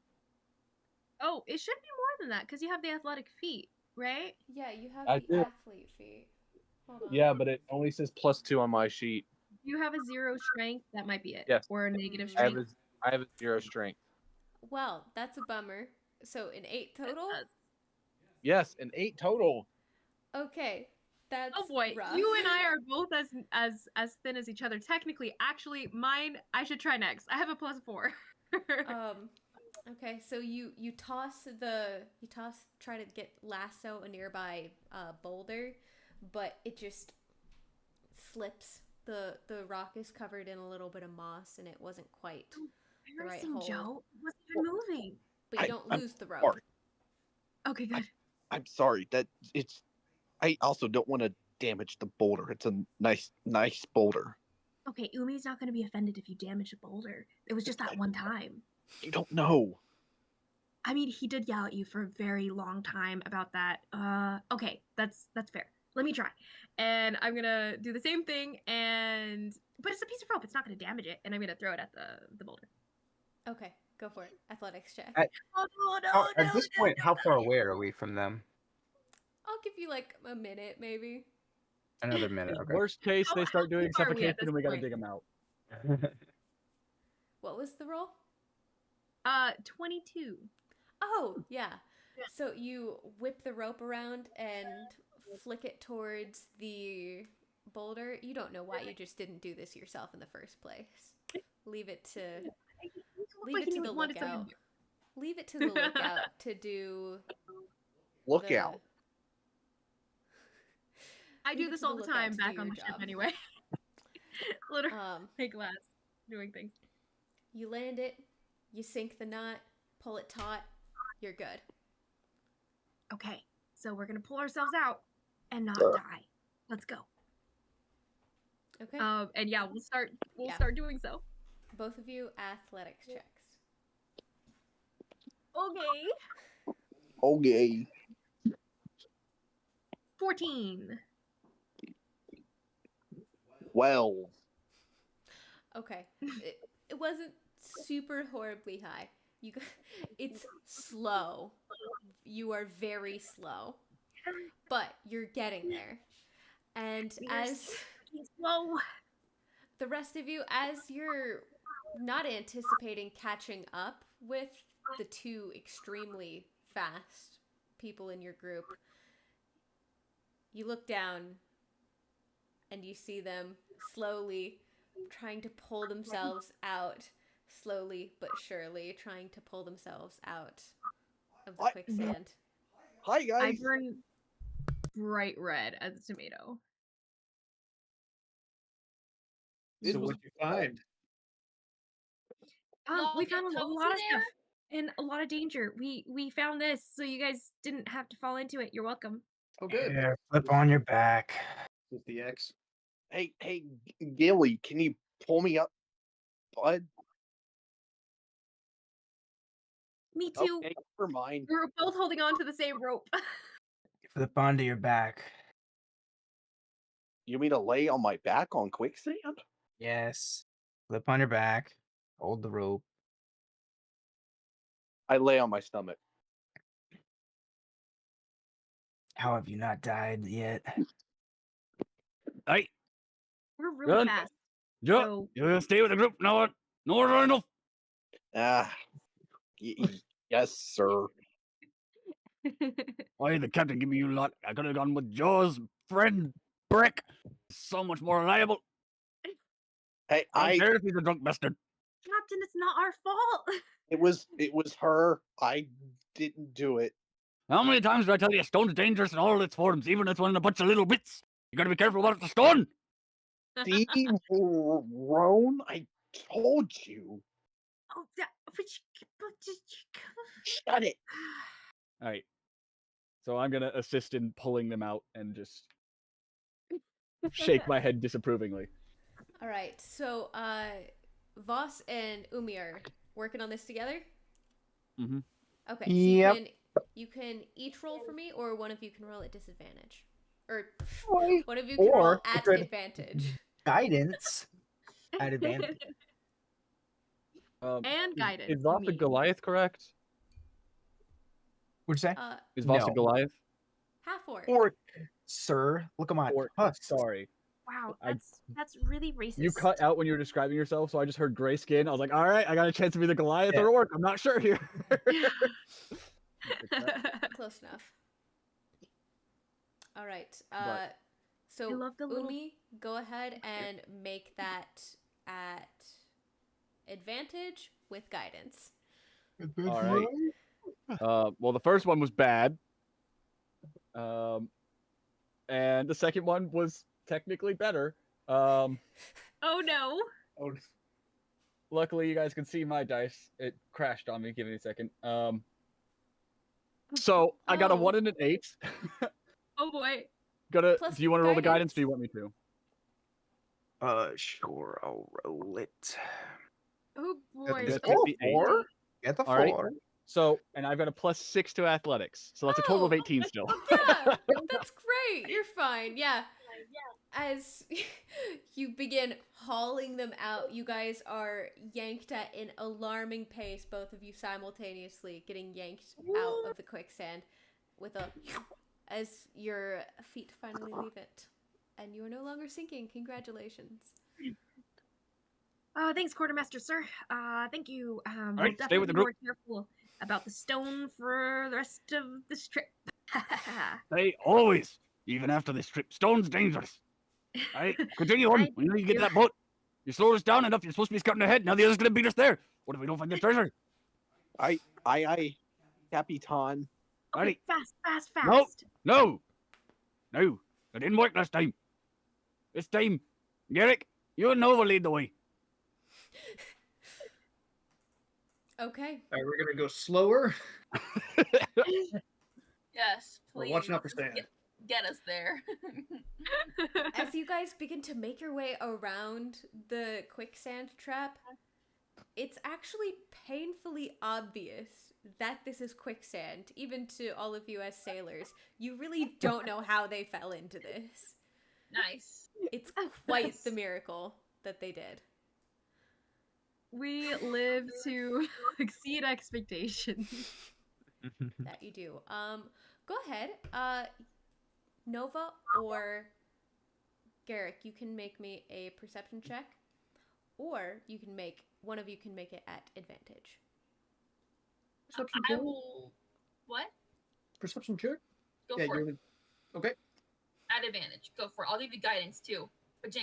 Oh, it should be more than that because you have the athletic feet, right?
Yeah, you have
I
the
do.
athlete feet. Hold on.
Yeah, but it only says +2 on my sheet.
You have a 0 strength. That might be it.
Yes.
Or a negative
Mm.
I
strength.
have a 0 strength.
Well, that's a bummer. So an 8 total?
Yes, an 8 total.
Okay. That's
Oh boy,
rough.
you and I are both as thin as each other. Technically, actually, mine I should try next. I have a +4.
Okay, so you try to get lasso a nearby boulder, but it just slips. The rock is covered in a little bit of moss, and it wasn't quite the right
Embarrassing,
hold.
Joe. It wasn't even moving.
But you
I'm
don't lose the rope.
sorry.
Okay, good.
I'm sorry. I also don't want to damage the boulder. It's a nice boulder.
Okay, Umi's not going to be offended if you damage a boulder. It was just that one time.
You don't know.
I mean, he did yell at you for a very long time about that. Okay, that's fair. Let me try. And I'm gonna do the same thing, but it's a piece of rope. It's not gonna damage it, and I'm gonna throw it at the boulder.
Okay, go for it. Athletics check.
Oh no!
Oh, at this point, how far away are we from them?
I'll give you like a minute, maybe.
Another minute. Okay.
Worst case, they start doing
far are we at
suffocation
this
and we gotta
point?
dig them out.
What was the roll?
22.
Oh, yeah. So you whip the rope around and flick it towards the boulder. You don't know why you just didn't do this yourself in the first place. Leave it to the lookout. Leave it to the lookout to do.
Lookout.
I
Leave
do
it
this
to the
all the
lookout
time
to
back
do
on
your
the ship
job.
anyway. Literally,
Um,
make glass doing things.
you land it. You sink the knot. Pull it taut. You're good.
Okay, so we're gonna pull ourselves out and not die. Let's go.
Okay.
And yeah, we'll start
Yeah.
doing so.
Both of you athletics checks.
Okay.
Okay.
14.
12.
Okay. It wasn't super horribly high. It's slow. You are very slow. But you're getting there. And as
slow.
the rest of you, as you're not anticipating catching up with the two extremely fast people in your group, you look down and you see them slowly trying to pull themselves out, slowly but surely trying to pull themselves out of the quicksand.
Hi
I
guys.
burn bright red as a tomato.
So what'd you find?
We
get
found a
cozy
lot of
there?
stuff and a lot of danger. We found this, so you guys didn't have to fall into it. You're welcome.
Oh, good.
Yeah, flip on your back.
With the X.
Hey, Gilly, can you pull me up, bud?
Me too.
Okay, never mind.
We were both holding on to the same rope.
Flip onto your back.
You mean to lay on my back on quicksand?
Yes. Flip on your back. Hold the rope.
I lay on my stomach.
How have you not died yet?
Hey,
We're really
Good.
fast.
Joe,
So
you gonna stay with the group now? No order enough.
Ah, yes, sir.
Why the captain give me you lot? I could have gone with Joe's friend Brick. So much more reliable.
Hey,
I don't care if he's a drunk bastard.
Captain, it's not our fault.
it was her. I didn't do it.
How many times do I tell you stone's dangerous in all its forms, even if it's one in a bunch of little bits? You gotta be careful about the stone.
See, Roan, I told you.
Oh,
Shut it.
All right. So I'm gonna assist in pulling them out and just shake my head disapprovingly.
All right, so Voss and Umi are working on this together.
Mm-hmm.
Okay, so
Yep.
you can each roll for me, or one of you can roll at disadvantage, or one of you can
Or
roll
you
at
could-
advantage.
Guidance at advantage.
And guidance.
Is Voss a
me.
Goliath correct?
What'd you say?
Is Voss a
No.
Goliath?
Half orc.
Or, sir, look at my
Or
tusk.
sorry.
Wow,
I-
that's really racist.
You cut out when you were describing yourself, so I just heard gray skin. I was like, all right, I got a chance to be the Goliath or orc. I'm not sure here.
Close enough. All right.
But-
So
I love the little-
Umi, go ahead and make that at advantage with guidance.
All right. Well, the first one was bad. And the second one was technically better.
Oh no.
Oh,
Luckily, you guys can see my dice. It crashed on me. Give me a second. So I got a
Oh.
1 and an 8.
Oh boy.
Do
Plus
you want to roll the guidance?
guidance?
Do you want me to?
Sure, I'll roll it.
Oh boy.
That's
Okay.
58.
Four? Get the
All right.
4.
So, and I've got a +6 to athletics, so that's a total of
Oh.
18 still.
Yeah, that's great. You're fine. Yeah. As you begin hauling them out, you guys are yanked at an alarming pace, both of you simultaneously getting yanked out of the quicksand with a as your feet finally leave it. And you are no longer sinking. Congratulations.
Thanks, Quartermaster, sir. Thank you. We'll
right, stay
definitely
with the
be more careful about the stone for the rest of this trip.
Hey, always, even after this trip, stone's dangerous. All right, continue on.
Thank
We know you get
you.
to that boat. You slowed us down enough. You're supposed to be scouting ahead. Now the other's gonna beat us there. What if we don't find the treasure?
I, Capitan.
Alrighty.
Fast, fast,
No.
fast.
No, it didn't work last time. This time, Garrick, you and Nova lead the way.
Okay.
all right, we're gonna go slower.
Yes,
We're
please.
watching out for sand.
Get us there.
As you guys begin to make your way around the quicksand trap, it's actually painfully obvious that this is quicksand, even to all of you as sailors. You really don't know how they fell into this.
Nice.
It's quite the miracle that they did.
We live to exceed expectations.
That you do. Go ahead. Nova or Garrick, you can make me a perception check, or one of you can make it at advantage.
Perception
I
check.
will. What?
Perception check.
Go
Yeah,
for it.
Okay.
At advantage. Go for it. I'll give you guidance too. Pajam.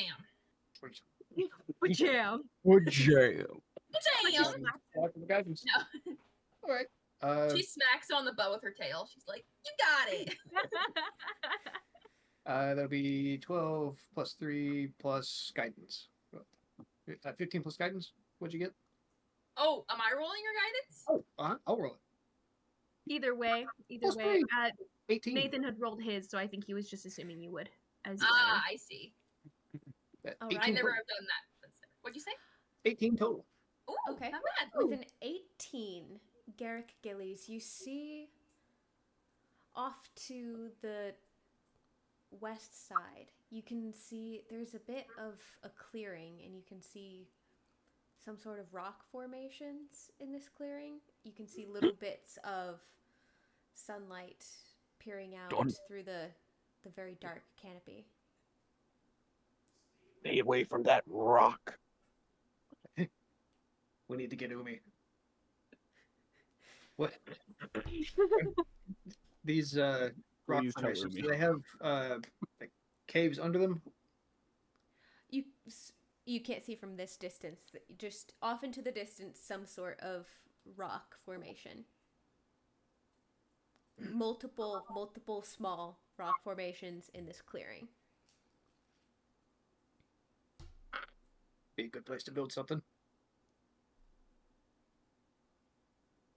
Jam.
Good jam.
Pajam.
Guidance.
No.
All right.
She smacks on the bow with her tail. She's like, "You got it."
That'll be 12 plus 3 plus guidance. 15 plus guidance. What'd you get?
Oh, am I rolling your guidance?
Oh, I'll roll it.
Either way,
Plus three. 18.
Nathan had rolled his, so I think he was just assuming you would. As
Ah, I see.
All
Eighteen
right.
I never
total.
have done that. What'd you say?
18 total.
Ooh,
Okay.
not bad.
With an 18, Garrick Gillies, you see off to the west side, you can see there's a bit of a clearing, and you can see some sort of rock formations in this clearing. You can see little bits of sunlight peering out
Done.
through the very dark canopy.
Stay away from that rock.
We need to get Umi. What? These rock
Please tell
formations,
Umi.
do they have like caves under them?
You can't see from this distance. Just off into the distance, some sort of rock formation. Multiple small rock formations in this clearing.
Be a good place to build something.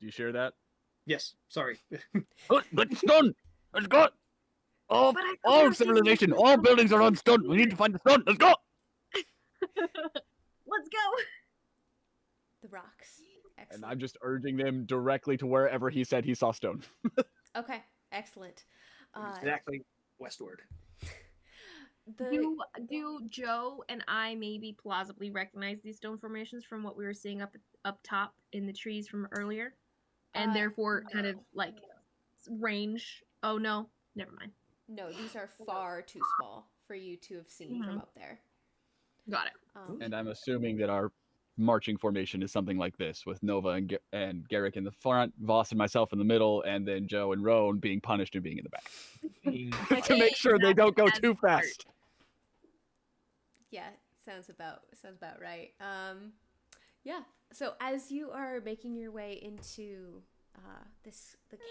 Do you share that?
Yes. Sorry.
Let's stun! Let's go! All
But I
all
can't see
civilization,
you.
all buildings are on stun. We need to find the stun. Let's go!
Let's go.
The rocks.
And
Excellent.
I'm just urging them directly to wherever he said he saw stone.
Okay, excellent.
Exactly westward.
The
Do Joe and I maybe plausibly recognize these stone formations from what we were seeing up top in the trees from earlier, and therefore kind of like range? Oh no, never mind.
no, these are far too small for you to have seen from up there.
Got it.
And I'm assuming that our marching formation is something like this, with Nova and Garrick in the front, Voss and myself in the middle, and then Joe and Roan being punished and being in the back. To make sure they don't go too fast.
Yeah, sounds about right. Yeah. So as you are making your way into the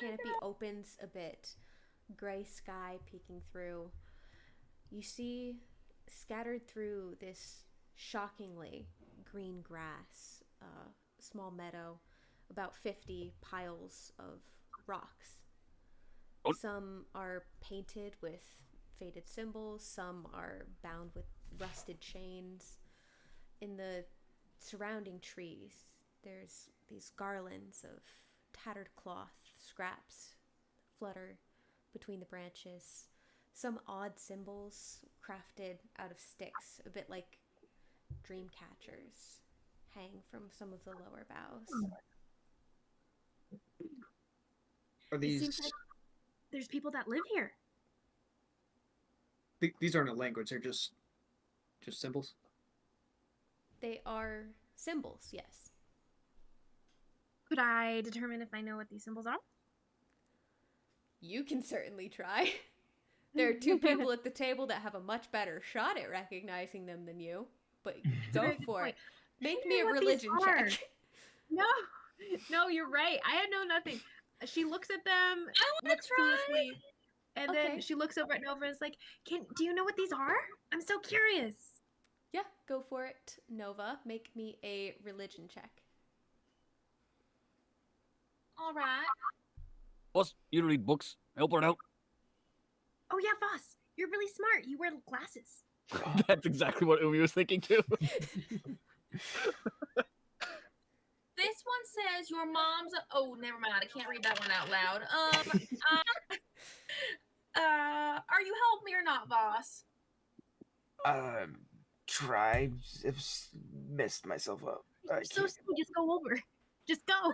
canopy opens a bit, gray sky peeking through. You see scattered through this shockingly green grass, small meadow, about 50 piles of rocks.
Oh.
Some are painted with faded symbols, some are bound with rusted chains. In the surrounding trees, there's these garlands of tattered cloth scraps flutter between the branches. Some odd symbols crafted out of sticks, a bit like dream catchers, hang from some of the lower boughs.
Are
It
these?
seems like there's people that live here.
These aren't a language. They're just symbols.
They are symbols, yes.
Could I determine if I know what these symbols are?
You can certainly try. There are two people at the table that have a much better shot at recognizing them than you, but go
Very good
for
point.
it. Make
I
me
know
a
what these
religion
are.
check.
No, you're right. I know nothing. She looks at them,
I want
looks
to try.
foolishly, and
Okay.
then she looks over at Nova and is like, do you know what these are? I'm so curious.
Yeah, go for it, Nova. Make me a religion check.
All right.
Boss, you read books. Help her out.
Oh yeah, Voss, you're really smart. You wear glasses.
That's exactly what Umi was thinking too.
This one says your mom's. Oh, never mind. I can't read that one out loud. Are you helping me or not, boss?
Try. Messed myself up.
You're so silly. Just go over. Just go.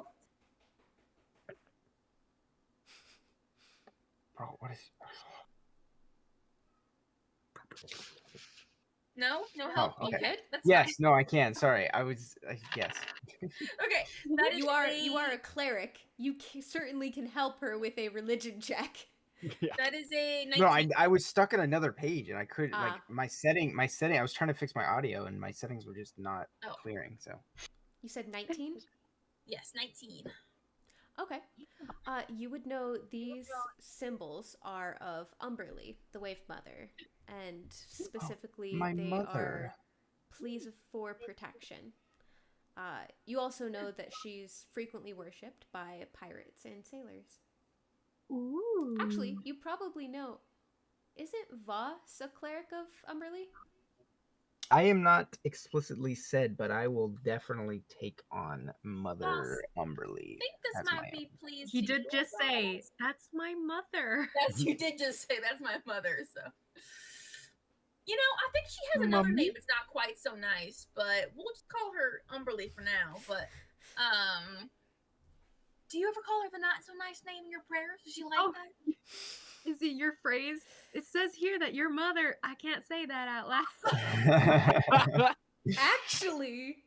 Bro, what is?
No help.
Oh, okay.
You good? That's
Yes, no, I can. Sorry, I was. Yes.
fine. Okay, that is
You are a cleric. You certainly can help her with a religion check.
That is a 19.
No, I was stuck on another page and I couldn't like
Ah.
my setting. I was trying to fix my audio and my settings were just not
Oh.
clearing. So
You said 19?
Yes, 19.
Okay. You would know these symbols are of Umberly, the Wave Mother, and specifically
my
they
mother.
are pleas for protection. You also know that she's frequently worshipped by pirates and sailors.
Ooh.
Actually, you probably know. Isn't Voss a cleric of Umberly?
I am not explicitly said, but I will definitely take on Mother Umberly.
I think this
as
might
my
be pleased.
He
to
did
you
just
about.
say, "That's my mother."
Yes, you did just say that's my mother. So, you know, I think she has another
Mummy?
name. It's not quite so nice, but we'll just call her Umberly for now. But, do you ever call her the not so nice name in your prayers? Does she like
Oh.
that?
Is it your phrase? It says here that your mother. I can't say that out loud.
Actually,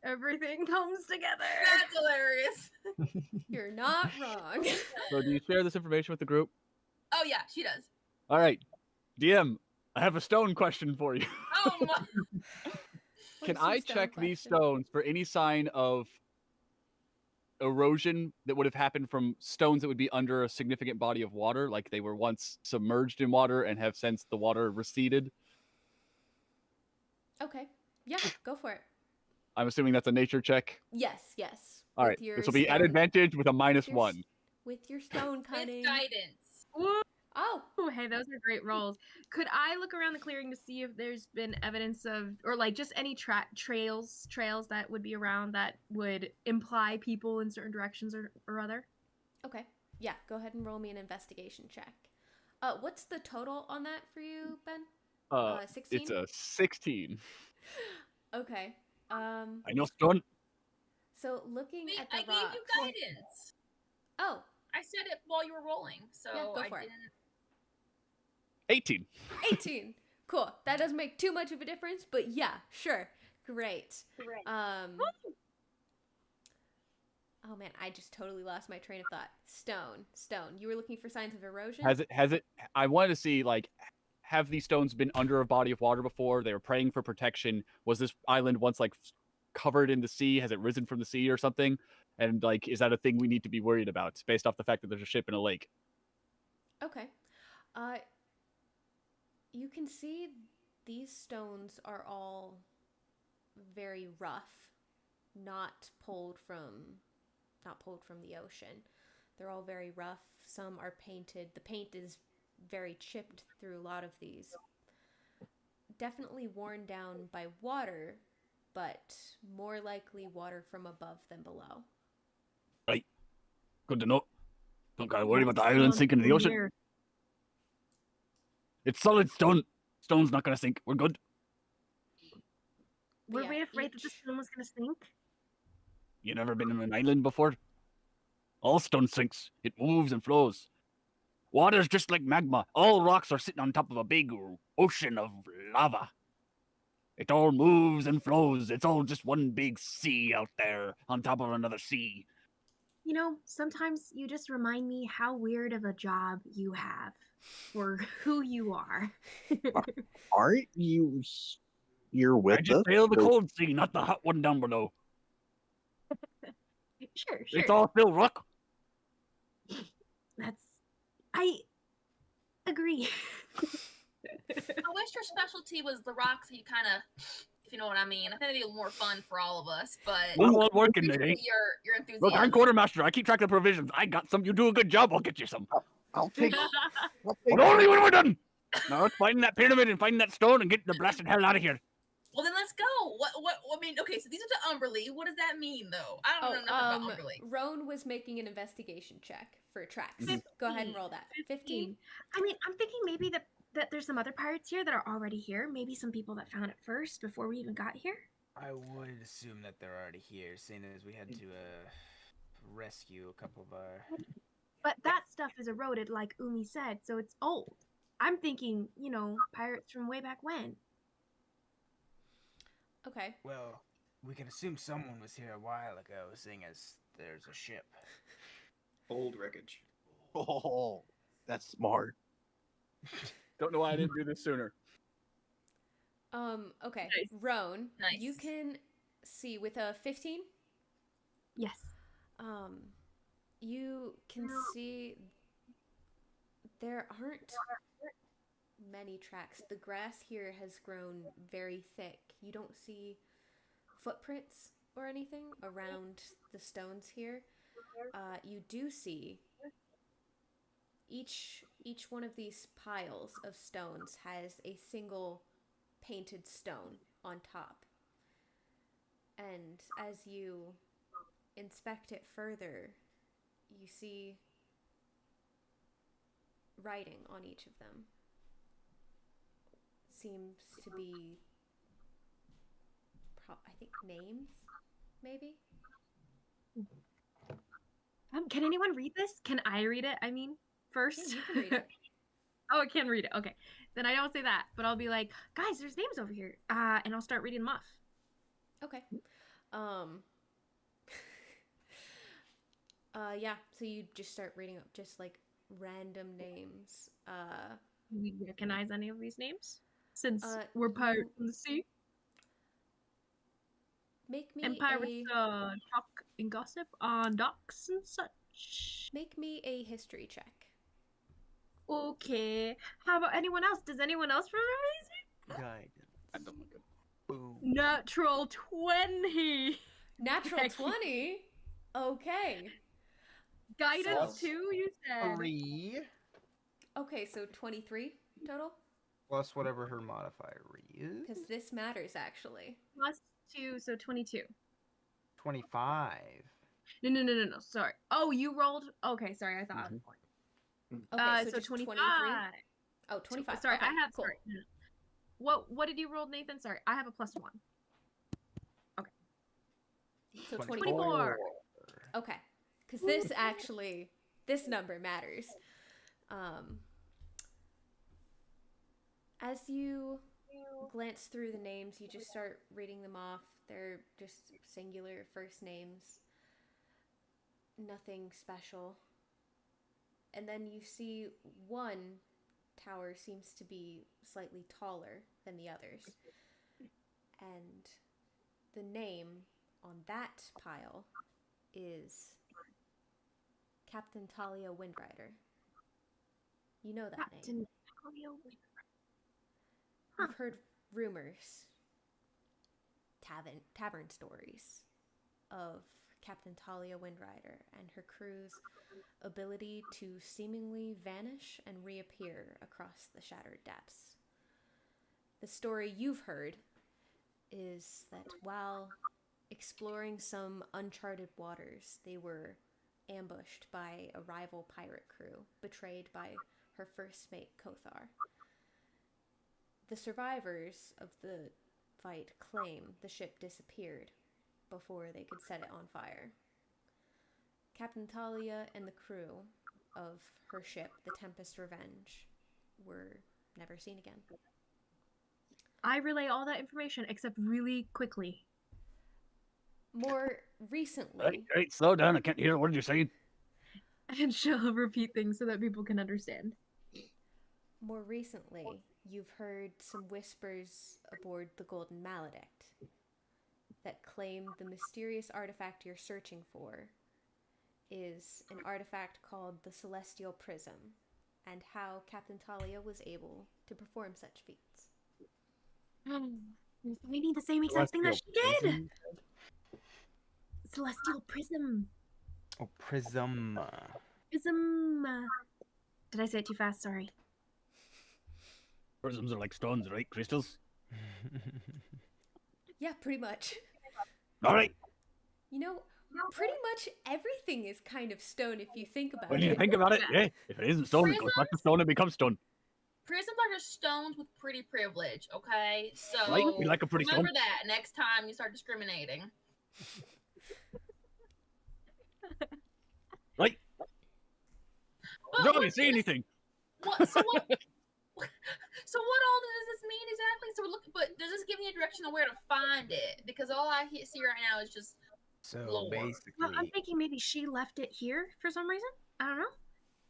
Everything comes together.
That's hilarious.
you're not wrong.
So do you share this information with the group?
Oh yeah, she does.
All right, DM, I have a stone question for you.
Oh my.
Can
What's your
I
stone
check these
question?
stones for any sign of erosion that would have happened from stones that would be under a significant body of water, like they were once submerged in water and have since the water receded?
Okay. Yeah, go for it.
I'm assuming that's a nature check.
Yes.
All
With
right,
your
this will be at
stone-
advantage with a minus
your s-
one.
With your stone
With
cunning.
guidance.
Oh,
Ooh, hey, those are great rolls. Could I look around the clearing to see if there's been evidence of, or like just any trails that would be around that would imply people in certain directions or other?
okay. Yeah, go ahead and roll me an investigation check. What's the total on that for you, Ben? 16?
It's a 16.
Okay.
I know stone.
So looking
Wait,
at the
I gave
rocks.
you guidance.
Oh,
I said it while you were rolling, so
Yeah, go
I
for it.
didn't.
18.
18. Cool. That doesn't make too much of a difference, but yeah, sure. Great. Oh man, I just totally lost my train of thought. Stone. You were looking for signs of erosion?
Has it? I wanted to see, like, have these stones been under a body of water before? They were praying for protection. Was this island once, like, covered in the sea? Has it risen from the sea or something? And, like, is that a thing we need to be worried about based off the fact that there's a ship in a lake?
Okay. You can see these stones are all very rough, not pulled from the ocean. They're all very rough. Some are painted. The paint is very chipped through a lot of these. Definitely worn down by water, but more likely water from above than below.
Right. Good to know. Don't gotta worry about the island sinking in the ocean.
Here.
It's solid stone. Stone's not gonna sink. We're good.
Were
Yeah,
we afraid that the
each-
stone was going to sink?
You never been on an island before? All stone sinks. It moves and flows. Water's just like magma. All rocks are sitting on top of a big ocean of lava. It all moves and flows. It's all just one big sea out there on top of another sea.
You know, sometimes you just remind me how weird of a job you have for who you are.
Aren't you here with
I just
us?
sail the
So-
cold sea, not the hot one down below.
Sure.
It's all still rock.
I agree.
I wish your specialty was the rocks that you kind of, if you know what I mean. I think it'd be more fun for all of us, but
One won't work in it, eh?
your enthusiasm.
Look, I'm quartermaster. I keep track of the provisions. I got some. You do a good job, I'll get you some.
I'll take.
But only when we're done. Now let's find that pyramid and find that stone and get the blasted hell out of here.
Well, then let's go. What? I mean, okay, so these are to Umberly. What does that mean, though? I don't know nothing about Umberly.
Roan was making an investigation check for tracks. Go ahead and roll that. 15?
I mean, I'm thinking maybe that there's some other pirates here that are already here. Maybe some people that found it first before we even got here.
I would assume that they're already here, seeing as we had to rescue a couple of our.
But that stuff is eroded, like Umi said, so it's old. I'm thinking, pirates from way back when.
Okay.
Well, we can assume someone was here a while ago, seeing as there's a ship.
Old wreckage.
Oh, that's smart.
Don't know why I didn't do this sooner.
Okay.
Nice.
Roan, you
Nice.
can see with a 15.
Yes.
You can see there aren't many tracks. The grass here has grown very thick. You don't see footprints or anything around the stones here. You do see each one of these piles of stones has a single painted stone on top. And as you inspect it further, you see writing on each of them. Seems to be, I think, names, maybe?
Can anyone read this? Can I read it? I mean, first.
Yeah, you can read it.
Oh, I can read it. Okay. Then I don't say that, but I'll be like, guys, there's names over here. And I'll start reading them off.
Okay. Yeah, so you just start reading up just like random names.
Do we recognize any of these names? Since we're
you
pirates in the sea.
Make me
And pirates talk and gossip on docks and such.
make me a history check.
Okay. How about anyone else? Does anyone else remember
Guidance. Boom.
these? Natural 20.
Natural
Heck yeah.
20. Okay.
Guidance
Plus
2, you said.
3
Okay, so 23 total?
plus whatever her modifier is.
Because this matters actually.
Plus 2, so 22.
25.
No. Sorry. Oh, you rolled. Okay, sorry. I thought I was point.
Okay,
so
just
25.
23? Oh, 25.
Sorry,
okay,
I have.
cool.
Sorry. No. What did you roll, Nathan? Sorry, I have a +1. Okay.
So
24.
Okay. Because this actually, this number matters. As you glance through the names, you just start reading them off. They're just singular first names. Nothing special. And then you see one tower seems to be slightly taller than the others. And the name on that pile is Captain Talia Windrider. You know that name.
Captain Talia Windrider.
You've heard rumors, tavern stories of Captain Talia Windrider and her crew's ability to seemingly vanish and reappear across the shattered depths. The story you've heard is that while exploring some uncharted waters, they were ambushed by a rival pirate crew, betrayed by her first mate, Kothar. The survivors of the fight claim the ship disappeared before they could set it on fire. Captain Talia and the crew of her ship, the Tempest Revenge, were never seen again.
I relay all that information except really quickly.
More recently,
Hey, slow down. I can't hear. What did you say?
And she'll repeat things so that people can understand.
More recently, you've heard some whispers aboard the Golden Maledict that claim the mysterious artifact you're searching for is an artifact called the Celestial Prism, and how Captain Talia was able to perform such feats.
We need the same exact thing that she did! Celestial Prism.
Oh, prism.
Prism. Did I say it too fast? Sorry.
Prisms are like stones, right? Crystals?
Yeah, pretty much.
All right.
You know, pretty much everything is kind of stone if you think about
When
it.
you think about it, yeah. If it isn't stone, it goes back to stone and becomes stone.
prisms are just stones with pretty privilege, okay? So
Right? We like a pretty
remember
stone.
that next time you start discriminating.
Right?
But
No,
what
you see anything?
What? So what? So what all does this mean exactly? So look, but does this give me a direction on where to find it? Because all I see right now is just
So
lore.
basically,
Well, I'm thinking maybe she left it here for some reason. I don't know.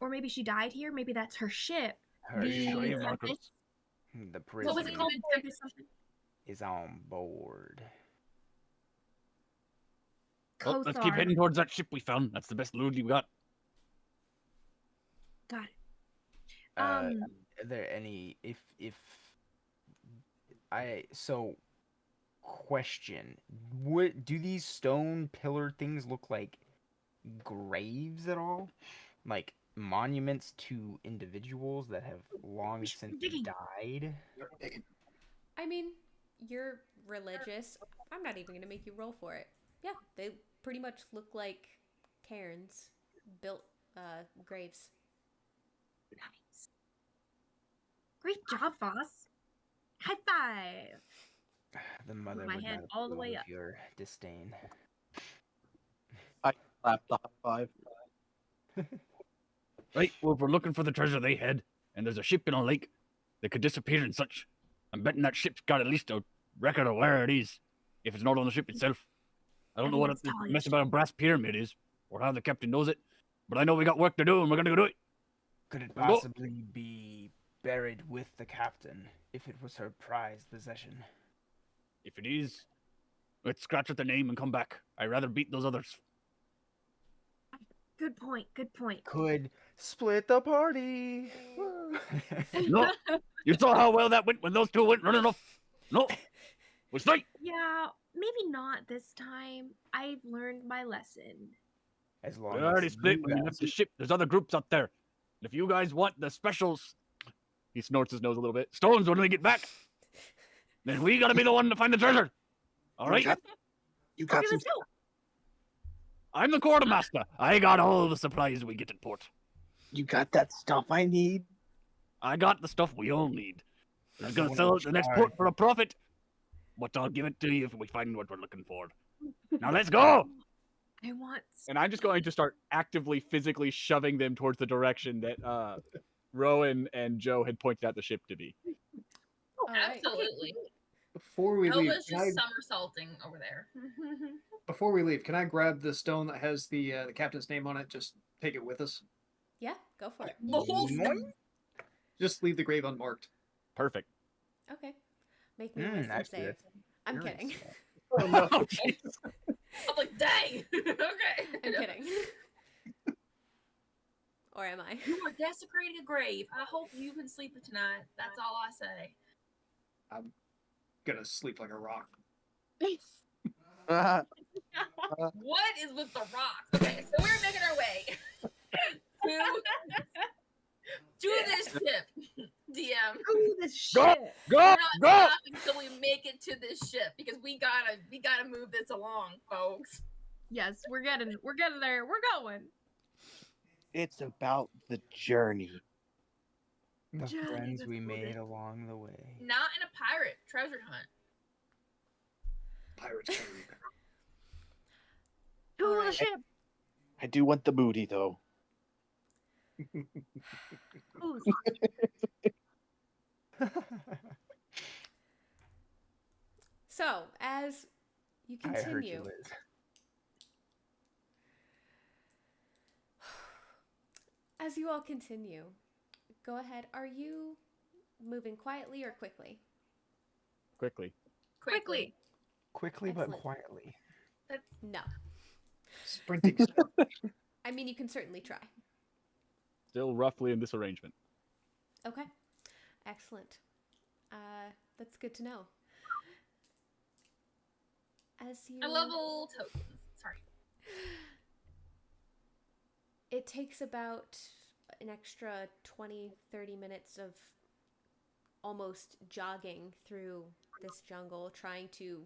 Or maybe she died here. Maybe that's her ship.
her
the
ship,
Shave
Tempest.
markers.
the
What was
prisoner
it called? The Tempest something?
is on board.
Well, let's keep
Kothar.
heading towards that ship we found. That's the best loot we got.
Got it.
Are there any if I so question, what do these stone pillar things look like graves at all? Like monuments to individuals that have long since
digging.
died?
I mean, you're religious. I'm not even gonna make you roll for it. Yeah, they pretty much look like cairns, built graves.
Nice. Great job, Foss. High five.
The mother
my
would
head
not
all the
approve
way
of
up.
your disdain.
I clapped the high five.
Right? Well, if we're looking for the treasure they had, and there's a ship in a lake that could disappear and such, I'm betting that ship's got at least a record of where it is, if it's not on the ship itself. I don't know what
think
this
it's Talia's
mess about a brass pyramid is, or how the captain knows it, but I know we got work to do, and we're gonna go do it.
Could it
Go.
possibly be buried with the captain if it was her prized possession?
If it is, let's scratch at the name and come back. I'd rather beat those others.
Good point. Good point.
Could split the party.
No, you saw how well that went when those two went running off. No, we straight.
Yeah, maybe not this time. I've learned my lesson.
As long
We
as
already split
you
when we
guys-
left the ship. There's other groups out there. And if you guys want the specials, he snorts his nose a little bit. Stones when we get back. Then we gotta be the one to find the treasure. All right?
You got
Okay,
some.
let's go.
I'm the quartermaster. I got all the supplies we get at port.
You got that stuff I need.
I got the stuff we all need. I'm
That's
gonna
one
sell
of
it to the next
the
port for a profit. But I'll give it to you if we find what we're looking for. Now let's go!
I want.
And I'm just going to start actively, physically shoving them towards the direction that Rowan and Joe had pointed out the ship to be.
All right.
Absolutely.
Before we leave,
Nova's
can
just
I,
somersaulting over there.
before we leave, can I grab the stone that has the captain's name on it? Just take it with us.
Yeah, go for it.
The whole
Yoink.
Just leave the grave unmarked.
Perfect.
Okay. Make me a wisdom
actually,
save.
that's
I'm
very
kidding.
smart.
Oh, no.
I'm like, dang. Okay.
I'm kidding. Or am I?
You are desecrating a grave. I hope you can sleep tonight. That's all I say.
I'm gonna sleep like a rock.
What is with the rocks? Okay, so we're making our way to this ship, DM.
Ooh, this
Go!
shit.
Go!
We're not
Go!
stopping until we make it to this ship because we gotta move this along, folks.
Yes, we're getting it. We're getting there. We're going.
It's about the journey.
The
Johnny
friends
was
we
good.
made along the way.
Not in a pirate treasure hunt.
Pirates coming.
To the
Alright.
ship.
I do want the booty though.
Ooh,
So, as you
I heard
continue,
you, Liz.
as you all continue, go ahead. Are you moving quietly or quickly?
Quickly.
quickly.
Quickly but
Excellent.
quietly.
No.
Sprinting. Stuff.
I mean, you can certainly try.
Still roughly in this arrangement.
Okay. Excellent. That's good to know. As you
I level tokens. Sorry.
It takes about an extra 20-30 minutes of almost jogging through this jungle, trying to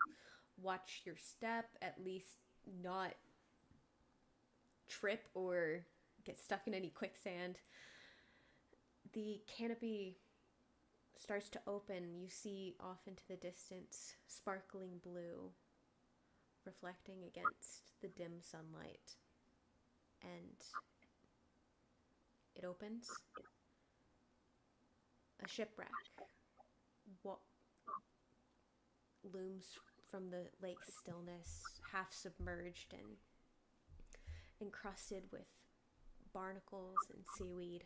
watch your step, at least not trip or get stuck in any quicksand. The canopy starts to open, you see off into the distance sparkling blue reflecting against the dim sunlight. And it opens. A shipwreck looms from the lake's stillness, half submerged and encrusted with barnacles and seaweed.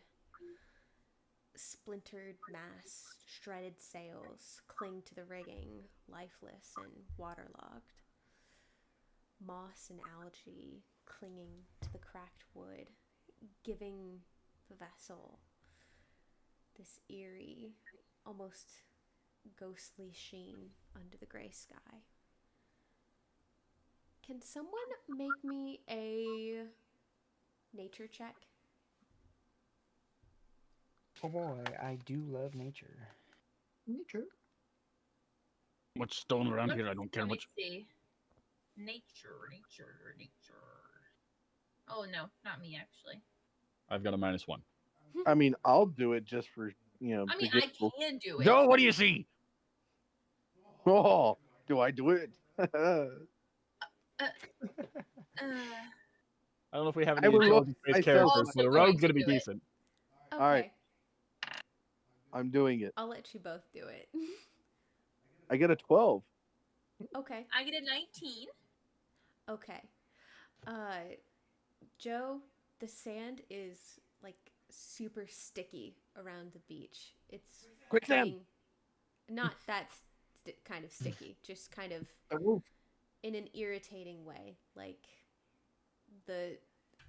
Splintered masts, shredded sails cling to the rigging, lifeless and waterlogged. Moss and algae clinging to the cracked wood, giving the vessel this eerie, almost ghostly sheen under the gray sky. Can someone make me a nature check?
Oh boy, I do love nature.
Nature.
Much stone around here, I don't care
Let me
much.
see. Nature. Oh no, not me actually.
I've got a -1.
I mean, I'll do it just for
I mean,
to
I
get-
can do it.
Joe, what do you see?
Oh, do I do it?
I don't know if we have
I
any
will look
intelligence-based
myself.
characters, but a
Also going
rogue's
to
gonna be
do it.
decent.
Okay.
right. I'm doing it.
I'll let you both do it.
I get a 12.
Okay.
I get a 19.
Okay. Joe, the sand is like super sticky around the beach. It's
Quicksand.
getting- not that kind of sticky, just kind of
I will.
in an irritating way, like the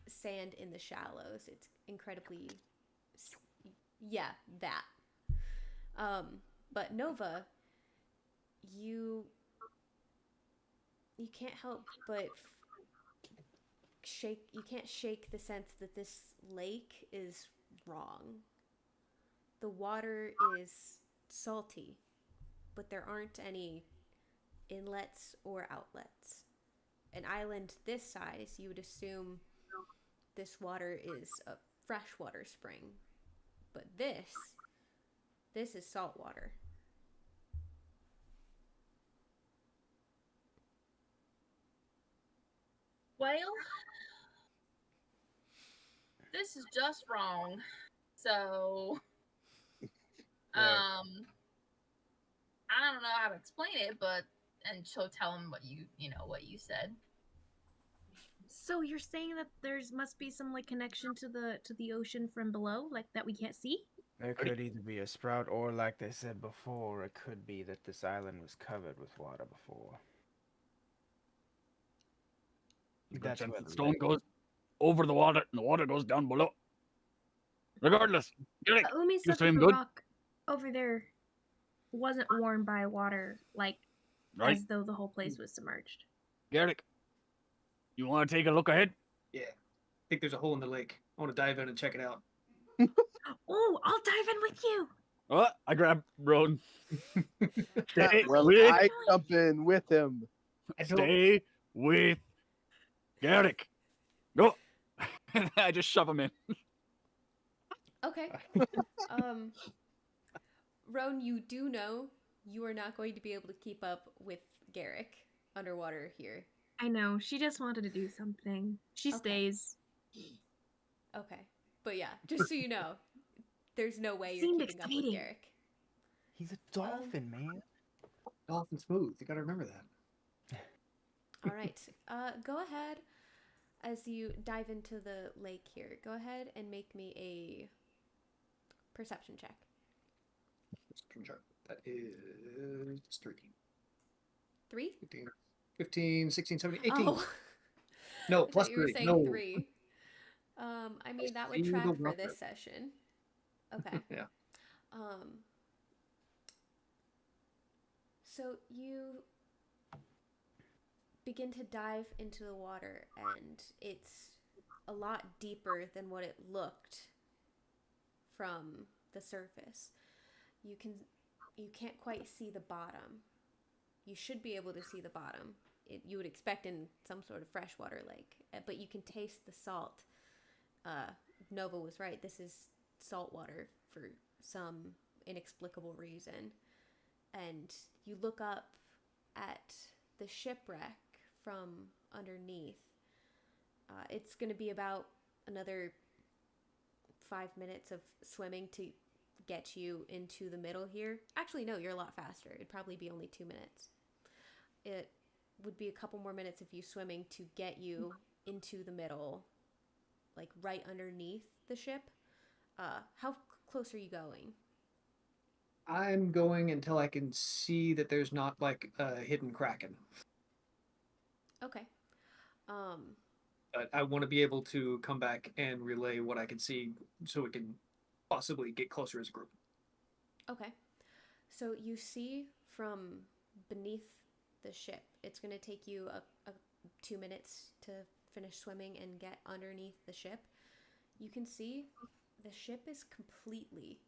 sand in the shallows. It's incredibly, yeah, that. But Nova, you can't help but shake. You can't shake the sense that this lake is wrong. The water is salty, but there aren't any inlets or outlets. An island this size, you would assume this water is a freshwater spring, but this is salt water.
Well, this is just wrong. So, I don't know how to explain it, but and she'll tell him what what you said.
So you're saying that there's must be some like connection to the ocean from below, like that we can't see?
There could either be a sprout, or like they said before, it could be that this island was covered with water before.
Good
That's
chance
where
the
the
stone
lake-
goes over the water and the water goes down below. Regardless, Garrick,
But Umi said
swim
that the
good?
rock over there wasn't worn by water, like
right?
as though the whole place was submerged.
Garrick, you want to take a look ahead?
Yeah. I think there's a hole in the lake. I want to dive in and check it out.
Oh, I'll dive in with you.
Oh, I grab Roan. Stay
Well,
with,
I jump in with him.
stay with Garrick. Go.
I just shove him in.
Okay. Roan, you do know you are not going to be able to keep up with Garrick underwater here.
I know. She just wanted to do something. She
Okay.
stays.
Okay. But yeah, just so you know, there's no way you're
Seemed
keeping up with
exciting.
Garrick.
He's a dolphin, man.
Dolphin smooth. You gotta remember that.
All right. Go ahead as you dive into the lake here. Go ahead and make me a perception check.
Perception chart. That is 13.
3?
15, 16, 17, 18.
Oh.
No,
I
plus
thought you were
3.
saying
No.
3. I mean, that would
See
track
the
for
rough
this
road.
session. Okay.
Yeah.
So you begin to dive into the water, and it's a lot deeper than what it looked from the surface. You can't quite see the bottom. You should be able to see the bottom. You would expect in some sort of freshwater lake, but you can taste the salt. Nova was right. This is salt water for some inexplicable reason. And you look up at the shipwreck from underneath. It's going to be about another 5 minutes of swimming to get you into the middle here. Actually, no, you're a lot faster. It'd probably be only 2 minutes. It would be a couple more minutes of you swimming to get you into the middle, like right underneath the ship. How close are you going?
I'm going until I can see that there's not like a hidden kraken.
Okay.
But I want to be able to come back and relay what I can see so we can possibly get closer as a group.
Okay. So you see from beneath the ship, it's going to take you a 2 minutes to finish swimming and get underneath the ship. You can see the ship is completely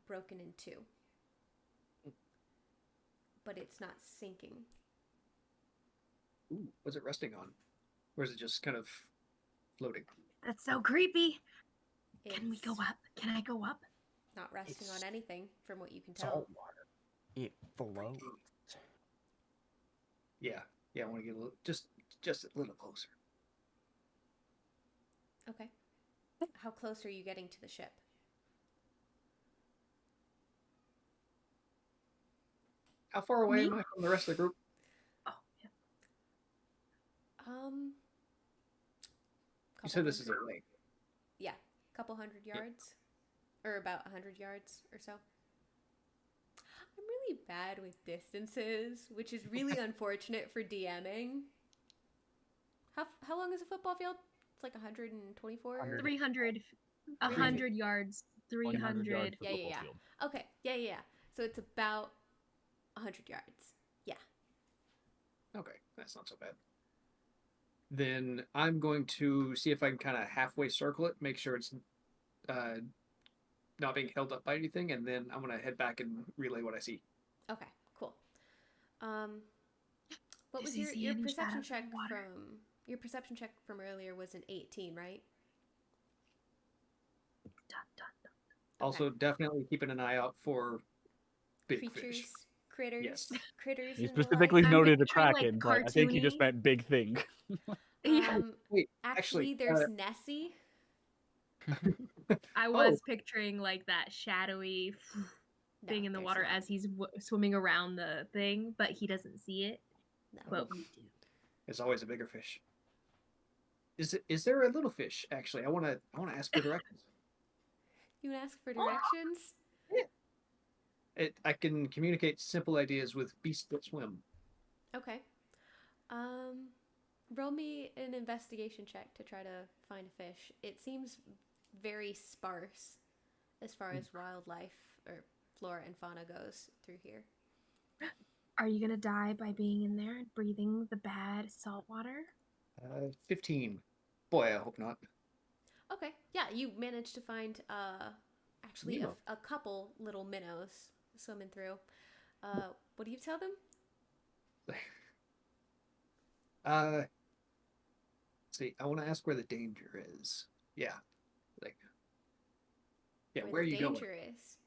broken in two. But it's not sinking.
Ooh, what's it resting on? Or is it just kind of floating?
That's so creepy. Can we
It's
go up? Can I go up?
not resting
It's
on anything from what you can tell.
Salt water. It floats.
Yeah, I want to get a little, just a little closer.
Okay. How close are you getting to the ship?
How far away
Me?
am I from the rest of the group?
Oh, yeah.
You said this is a
hundred-
lake.
Yeah, couple hundred yards, or about 100 yards or so. I'm really bad with distances, which is really unfortunate for DMing. How long is a football field? It's like 124.
100.
300, 100 yards, 300.
yards
Yeah,
football
yeah.
field.
Okay, yeah. So it's about 100 yards. Yeah.
Okay, that's not so bad. Then I'm going to see if I can kind of halfway circle it, make sure it's not being held up by anything, and then I'm gonna head back and relay what I see.
Okay, cool. What
Does
was
he
your
see any
perception
shadows in
check
the water?
from your perception check from earlier was an 18, right?
Dun, dun, dun.
Also, definitely keeping an eye out for big
Creatures,
fish.
critters,
Yes.
critters.
He
and the like.
specifically
I'm
noted a
picturing, like,
kraken, but I think he just
cartoony.
meant big thing.
Yeah,
Wait,
Actually,
actually,
there's Nessie.
I was picturing like that shadowy
No,
thing in the
there's
water
not.
as he's swimming around the thing, but he doesn't see it.
No.
But we do.
There's always a bigger fish. Is there a little fish? Actually, I wanna ask for directions.
You want to ask for directions?
I can communicate simple ideas with beasts that swim.
Okay. Roll me an investigation check to try to find a fish. It seems very sparse as far as wildlife or flora and fauna goes through here.
Are you gonna die by being in there and breathing the bad salt water?
15. Boy, I hope not.
Okay. Yeah, you managed to find actually
Nemo.
a couple little minnows swimming through. What do you tell them?
See, I want to ask where the danger is. Yeah, like, where
the
are you
danger
going?
is.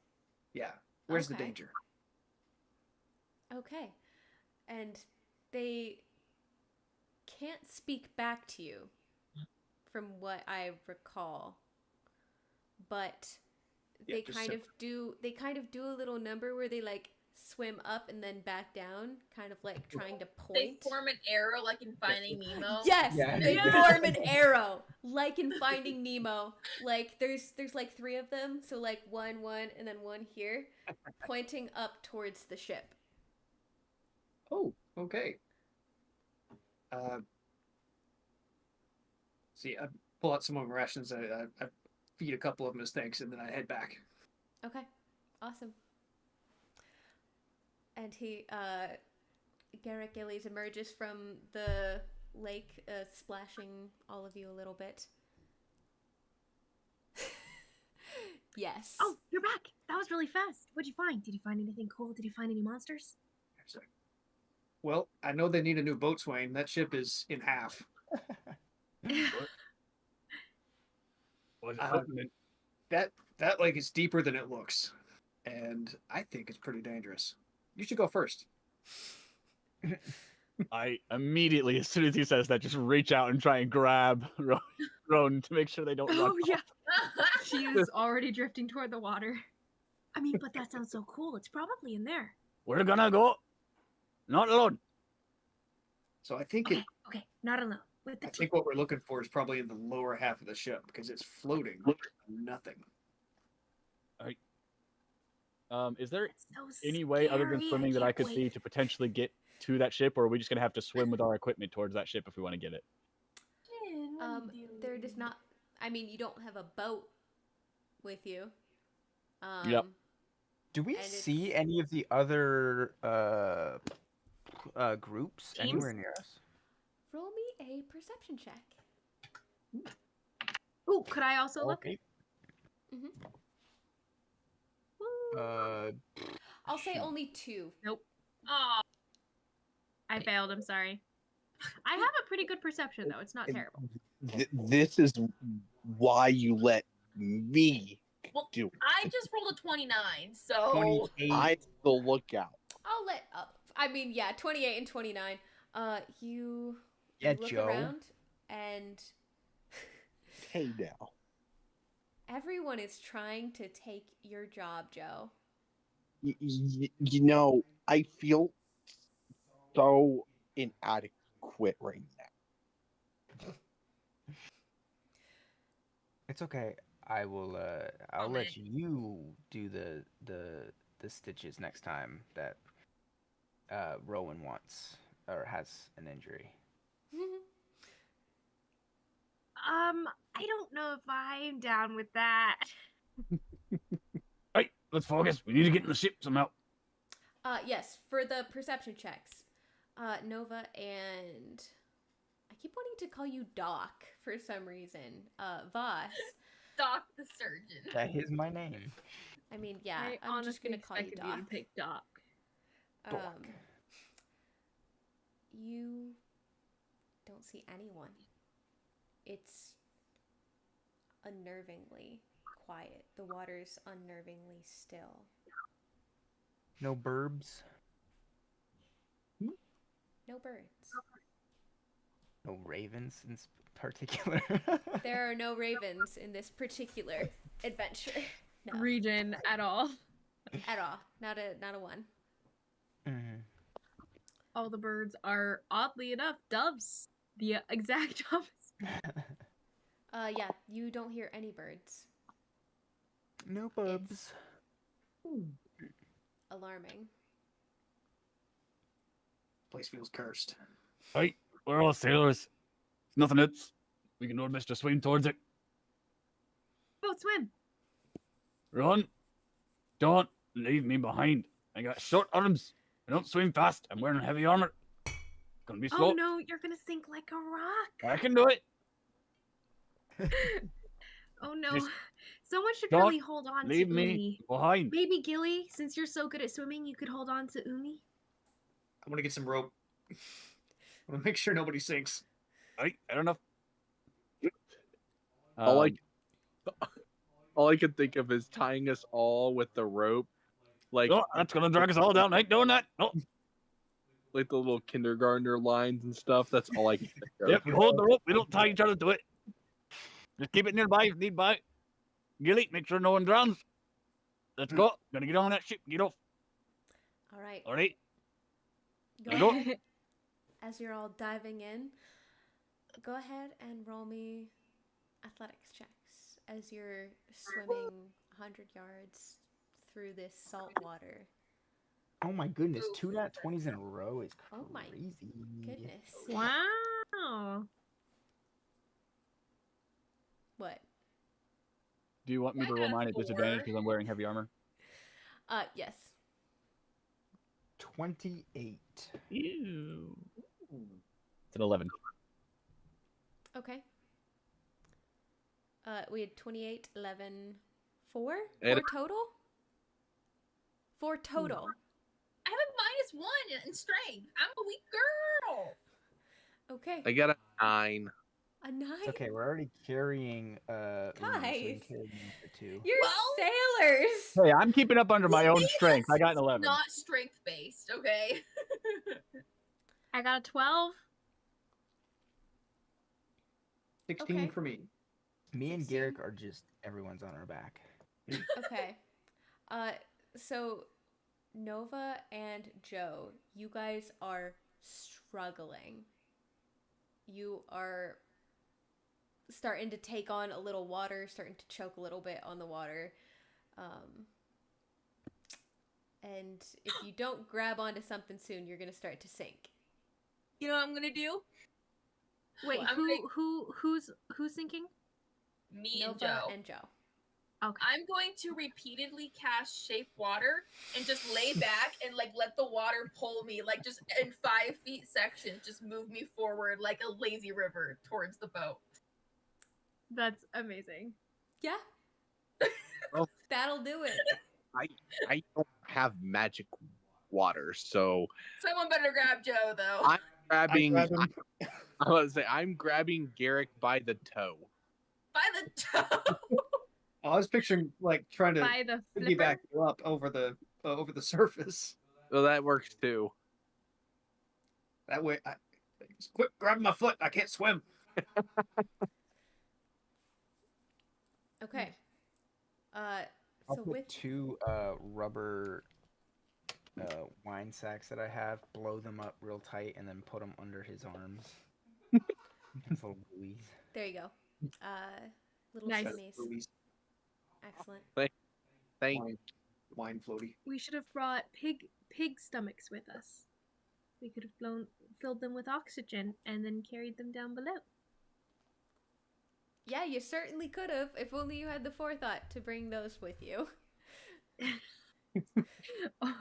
Yeah, where's the
Okay.
danger?
Okay. And they can't speak back to you from what I recall. But
Yeah,
they
just
kind of do a little number where they like swim up and then back down, kind of like trying to
They
point.
form an arrow like in Finding Nemo.
Yes,
Yeah.
they
Yeah.
form an arrow, like in Finding Nemo. Like there's like 3 of them, so like one, and then one here, pointing up towards the ship.
Oh, okay. See, I pull out some of my rations. I feed a couple of them as thanks, and then I head back.
Okay, awesome. And Garrick Gillies emerges from the lake, splashing all of you a little bit. Yes.
Oh, you're back. That was really fast. What'd you find? Did you find anything cool? Did you find any monsters?
So, well, I know they need a new boatswain. That ship is in half.
Was it
Uh,
something
That lake is deeper than it looks, and I think it's pretty dangerous. You should go first.
I immediately, as soon as he says that, just reach out and try and grab Roan to make sure they don't run.
Oh yeah,
off.
she is already drifting toward the water. I mean, but that sounds so cool. It's probably in there.
We're gonna go. Not alone.
So I think
Okay, okay, not alone. With the
I
team.
think what we're looking for is probably in the lower half of the ship because it's floating. Nothing.
Is there
That's so
any way other than
scary.
swimming that I
can't
could see
wait.
to potentially get to that ship, or are we just gonna have to swim with our equipment towards that ship if we want to get it?
There does not. I mean, you don't have a boat with you.
Yep.
Do we
And it's-
see any of the other groups
Teams?
anywhere near us?
Roll me a perception check.
Ooh, could I also look?
Okay.
Mhm. I'll say only 2.
Nope,
Oh,
I failed. I'm sorry. I have a pretty good perception though. It's not terrible.
This is why you let me
well,
do it.
I just rolled a 29, so
28.
I'm the lookout.
I'll let up. I mean, yeah, 28 and 29. You
Yeah,
look
Joe.
around and
Hey now.
everyone is trying to take your job, Joe.
You know, I feel so inadequate right now.
It's okay. I will. I'll
Oh,
let
man.
you do the stitches next time that Rowan wants or has an injury.
I don't know if I'm down with that.
Right, let's focus. We need to get in the ship somehow.
Yes, for the perception checks. Nova and I keep wanting to call you Doc for some reason. Voss.
Doc the surgeon.
That is my name.
I mean, yeah,
I
I'm just
honestly
gonna call you
expected
Doc.
to pick Doc.
Doc.
You don't see anyone. It's unnervingly quiet. The water's unnervingly still.
No burbs.
No birds.
No ravens in particular.
There are no ravens in this particular adventure. No,
Region at all.
at all. Not a one.
Mhm.
All the birds are oddly enough doves. The exact opposite.
Yeah, you don't hear any birds.
No burbs.
Alarming.
Place feels cursed.
Right, we're all sailors. Nothing else. We can do our best to swim towards it.
Boat swim.
Run. Don't leave me behind. I got short arms. I don't swim fast. I'm wearing heavy armor. Gonna be slow.
Oh no, you're gonna sink like a rock.
I can do it.
Oh no.
Just
Someone should
don't
really hold on
Leave
to
me
Umi.
behind.
Maybe Gilly, since you're so good at swimming, you could hold on to Umi.
I'm gonna get some rope. I want to make sure nobody sinks.
Right, fair enough.
All I can think of is tying us all with the rope, like
No, that's gonna drag us all down. I ain't doing that. No.
like the little kindergartner lines and stuff. That's all I can think of.
Yep, we hold the rope. We don't tie each other to it. Just keep it nearby if need by. Gilly, make sure no one drowns. Let's go. Gonna get on that ship. Get off.
All right.
All right.
Go
Go.
ahead. As you're all diving in, go ahead and roll me athletics checks as you're swimming 100 yards through this salt water.
Oh my goodness, 2 nat 20s in a row is crazy.
Oh my goodness.
Wow.
What?
Do you want me
I
to roll
got
mine at disadvantage
4.
because I'm wearing heavy armor?
Yes.
28.
Ew.
It's an 11.
Okay. We had 28, 11, 4?
And-
4 total? 4 total.
I have a -1 in strength. I'm a weak girl.
Okay.
I got a 9.
A 9?
It's okay. We're already carrying Uma, so we can
Guys.
carry Uma for 2.
You're
Well-
sailors.
Hey, I'm keeping up under my own
Maybe
strength. I
this
got an
is
11.
Not strength based, okay?
I got a 12.
16
Okay.
for me.
Me and
16.
Garrick are just everyone's on our back.
Okay. So Nova and Joe, you guys are struggling. You are starting to take on a little water, starting to choke a little bit on the water. And if you don't grab onto something soon, you're going to start to sink.
You know what I'm gonna do?
Wait,
I'm gonna-
who's sinking?
Me and
Nova
Joe.
and Joe.
Okay.
I'm going to repeatedly cast shape water and just lay back and like let the water pull me, like just in 5 feet sections, just move me forward like a lazy river towards the boat.
That's amazing.
Yeah.
Well-
That'll do it.
I don't have magic water, so
Someone better grab Joe though.
I'm grabbing.
grab him.
I was say I'm grabbing Garrick by the toe.
By the toe.
I was picturing like trying to
By the flipper.
piggyback you up over the surface.
Well, that works too.
That way, just quit grabbing my foot. I can't swim.
Okay.
I'll
So
put
with
2 rubber wine sacks that I have, blow them up real tight, and then put them under his arms. His little buoys.
there you go. Little
Nice.
shimmies.
Louise,
Excellent.
Thank
wine floaty.
We should have brought pig stomachs with us. We could have filled them with oxygen and then carried them down below.
Yeah, you certainly could have, if only you had the forethought to bring those with you.
All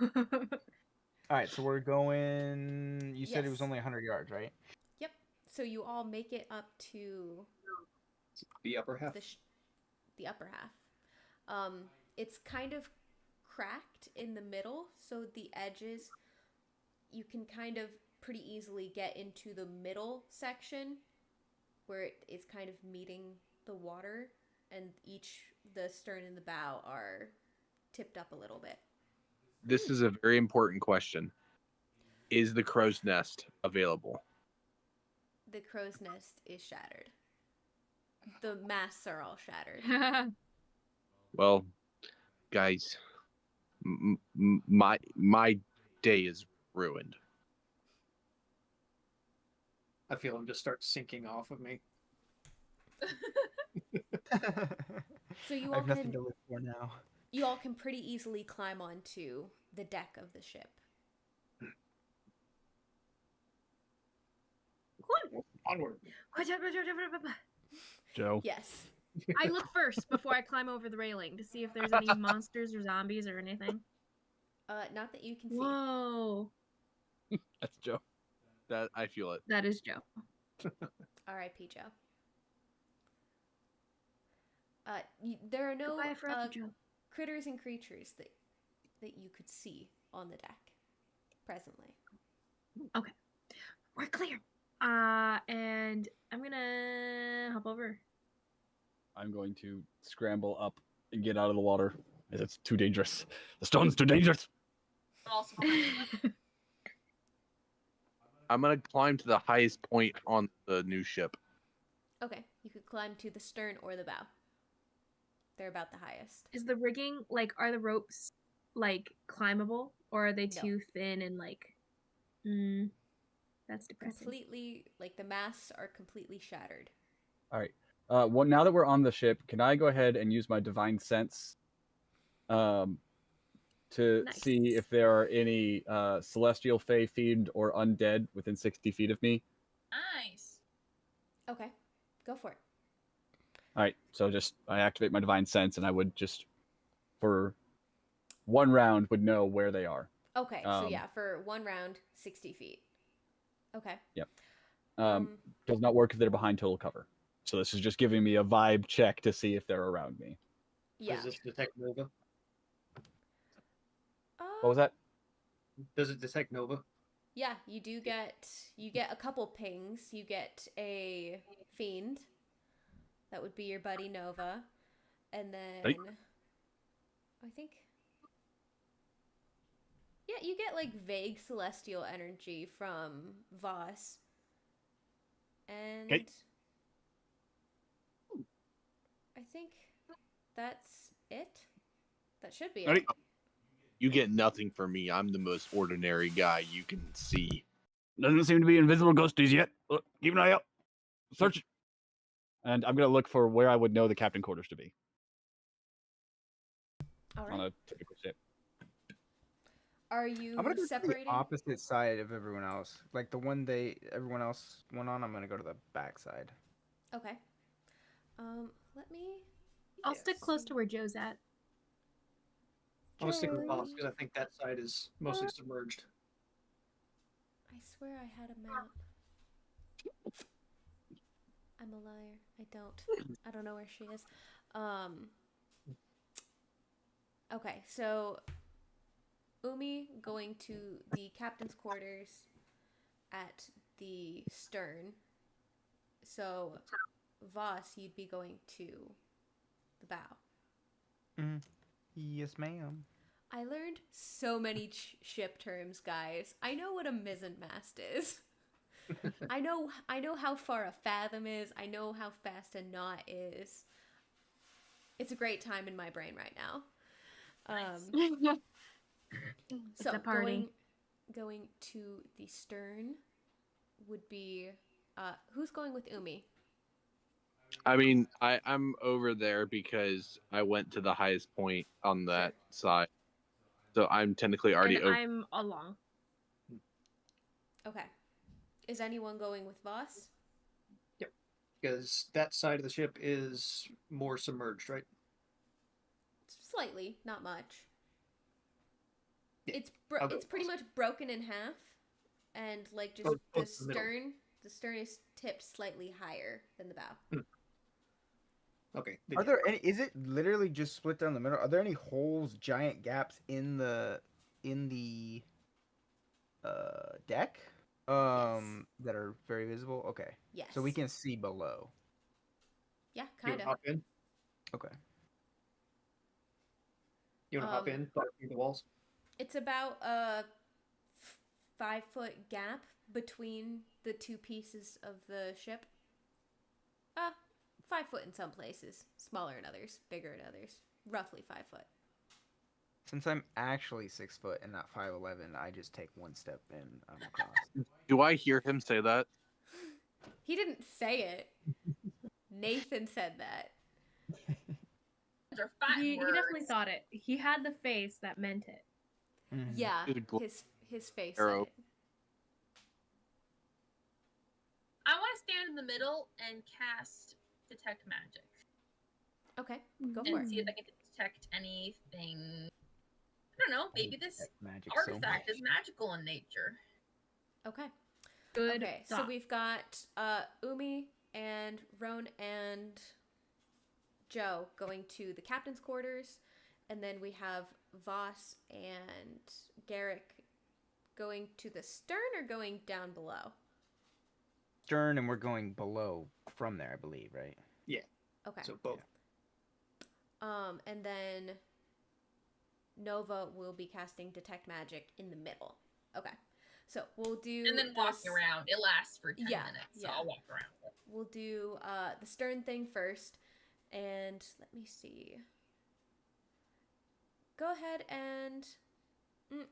right, so we're going. You said it was
Yes.
only 100 yards, right?
Yep. So you all make it up to
The upper half.
the upper half. It's kind of cracked in the middle, so the edges you can kind of pretty easily get into the middle section where it is kind of meeting the water, and the stern and the bow are tipped up a little bit.
This is a very important question. Is the crow's nest available?
The crow's nest is shattered. The masts are all shattered.
Well, guys, my day is ruined.
I feel him just start sinking off of me.
So you
I
all
have nothing
can
to live for now.
you all can pretty easily climb onto the deck of the ship.
Onward.
Joe.
Yes.
I look first before I climb over the railing to see if there's any monsters or zombies or anything.
Not that you can see.
Whoa.
That's Joe.
That I feel it.
That is Joe.
R.I.P. Joe. There are no
Goodbye forever, Joe.
critters and creatures that you could see on the deck presently.
We're clear. And I'm gonna hop over.
I'm going to scramble up and get out of the water. As it's too dangerous. The stone's too dangerous.
Also,
I'm gonna climb to the highest point on the new ship.
Okay, you could climb to the stern or the bow. They're about the highest.
Is the rigging are the ropes climbable, or are they
No.
too thin and that's depressing.
Completely, the masts are completely shattered.
All right. Now that we're on the ship, can I go ahead and use my divine sense to
Nice.
see if there are any celestial, fey, fiend, or undead within 60 feet of me?
nice.
Okay, go for it.
All right. So I activate my divine sense, and I would just, for 1 round, would know where they are.
Okay, so
Um,
yeah, for 1 round, 60 feet. Okay.
Does not work if they're behind total cover. So this is just giving me a vibe check to see if they're around me.
Yeah.
Does this detect Nova?
What was that?
Does it detect Nova?
Yeah, you get a couple pings. You get a fiend. That would be your buddy Nova. And then
Right.
I think yeah, you get like vague celestial energy from Voss. And
Okay.
I think that's it. That should be
Alright.
it.
You get nothing from me. I'm the most ordinary guy you can see.
Doesn't seem to be invisible ghosties yet. Look, keep an eye out. Search.
And I'm gonna look for where I would know the captain quarters to be
All
on
right.
a typical ship.
Are you
I'm gonna go to the
separating?
opposite side of everyone else. Like the one everyone else went on. I'm gonna go to the back side.
Okay. Let me.
I'll stick close
see.
to where Joe's at.
I'll stick with Voss
Joey.
because I think that side is mostly submerged.
I swear I had a map. I'm a liar. I don't. I don't know where she is. Okay, so Umi going to the captain's quarters at the stern. So Voss, you'd be going to the bow.
Yes, ma'am.
I learned so many ship terms, guys. I know what a mizzenmast is. I know how far a fathom is. I know how fast a knot is. It's a great time in my brain right now.
It's
So
a party.
going to the stern would be who's going with Umi?
I mean, I'm over there because I went to the highest point on that side. So I'm technically already
And
over.
I'm along.
Okay. Is anyone going with Voss?
Because that side of the ship is more submerged, right?
Slightly, not much.
Yeah,
It's
I'll go
it's pretty
Voss.
much broken in half, and like just
Oh,
the
it's the middle.
stern is tipped slightly higher than the bow.
Okay.
Are there any? Is it literally just split down the middle? Are there any holes, giant gaps in the deck? That are very visible. Okay.
Yes.
So we can see below.
Yeah,
You
kind
want to
of.
hop in?
Okay.
You want to hop in? Talk through the walls?
It's about a 5-foot gap between the two pieces of the ship. 5 foot in some places, smaller in others, bigger in others. Roughly 5 foot.
Since I'm actually 6 foot and not 5'11", I just take one step and I'm across.
Do I hear him say that?
He didn't say it. Nathan said that.
Those are fat
He
words.
definitely thought it. He had the face that meant it.
Yeah,
Good gl-
his face
arrow.
said it.
I want to stand in the middle and cast Detect Magic.
Okay, go for
And
it.
see if I can detect anything. I don't know. Maybe this
Magic so
artifact
much.
is magical in nature.
Okay.
Good.
Okay, so
thought.
we've got Umi and Roan and Joe going to the captain's quarters, and then we have Voss and Garrick going to the stern or going down below?
Stern, and we're going below from there, I believe, right?
Okay.
So both.
And then Nova will be casting Detect Magic in the middle. Okay. So we'll do
And then walking around. It lasts for 10
Yeah,
minutes, so
yeah.
I'll walk around.
We'll do the stern thing first, and let me see. Go ahead and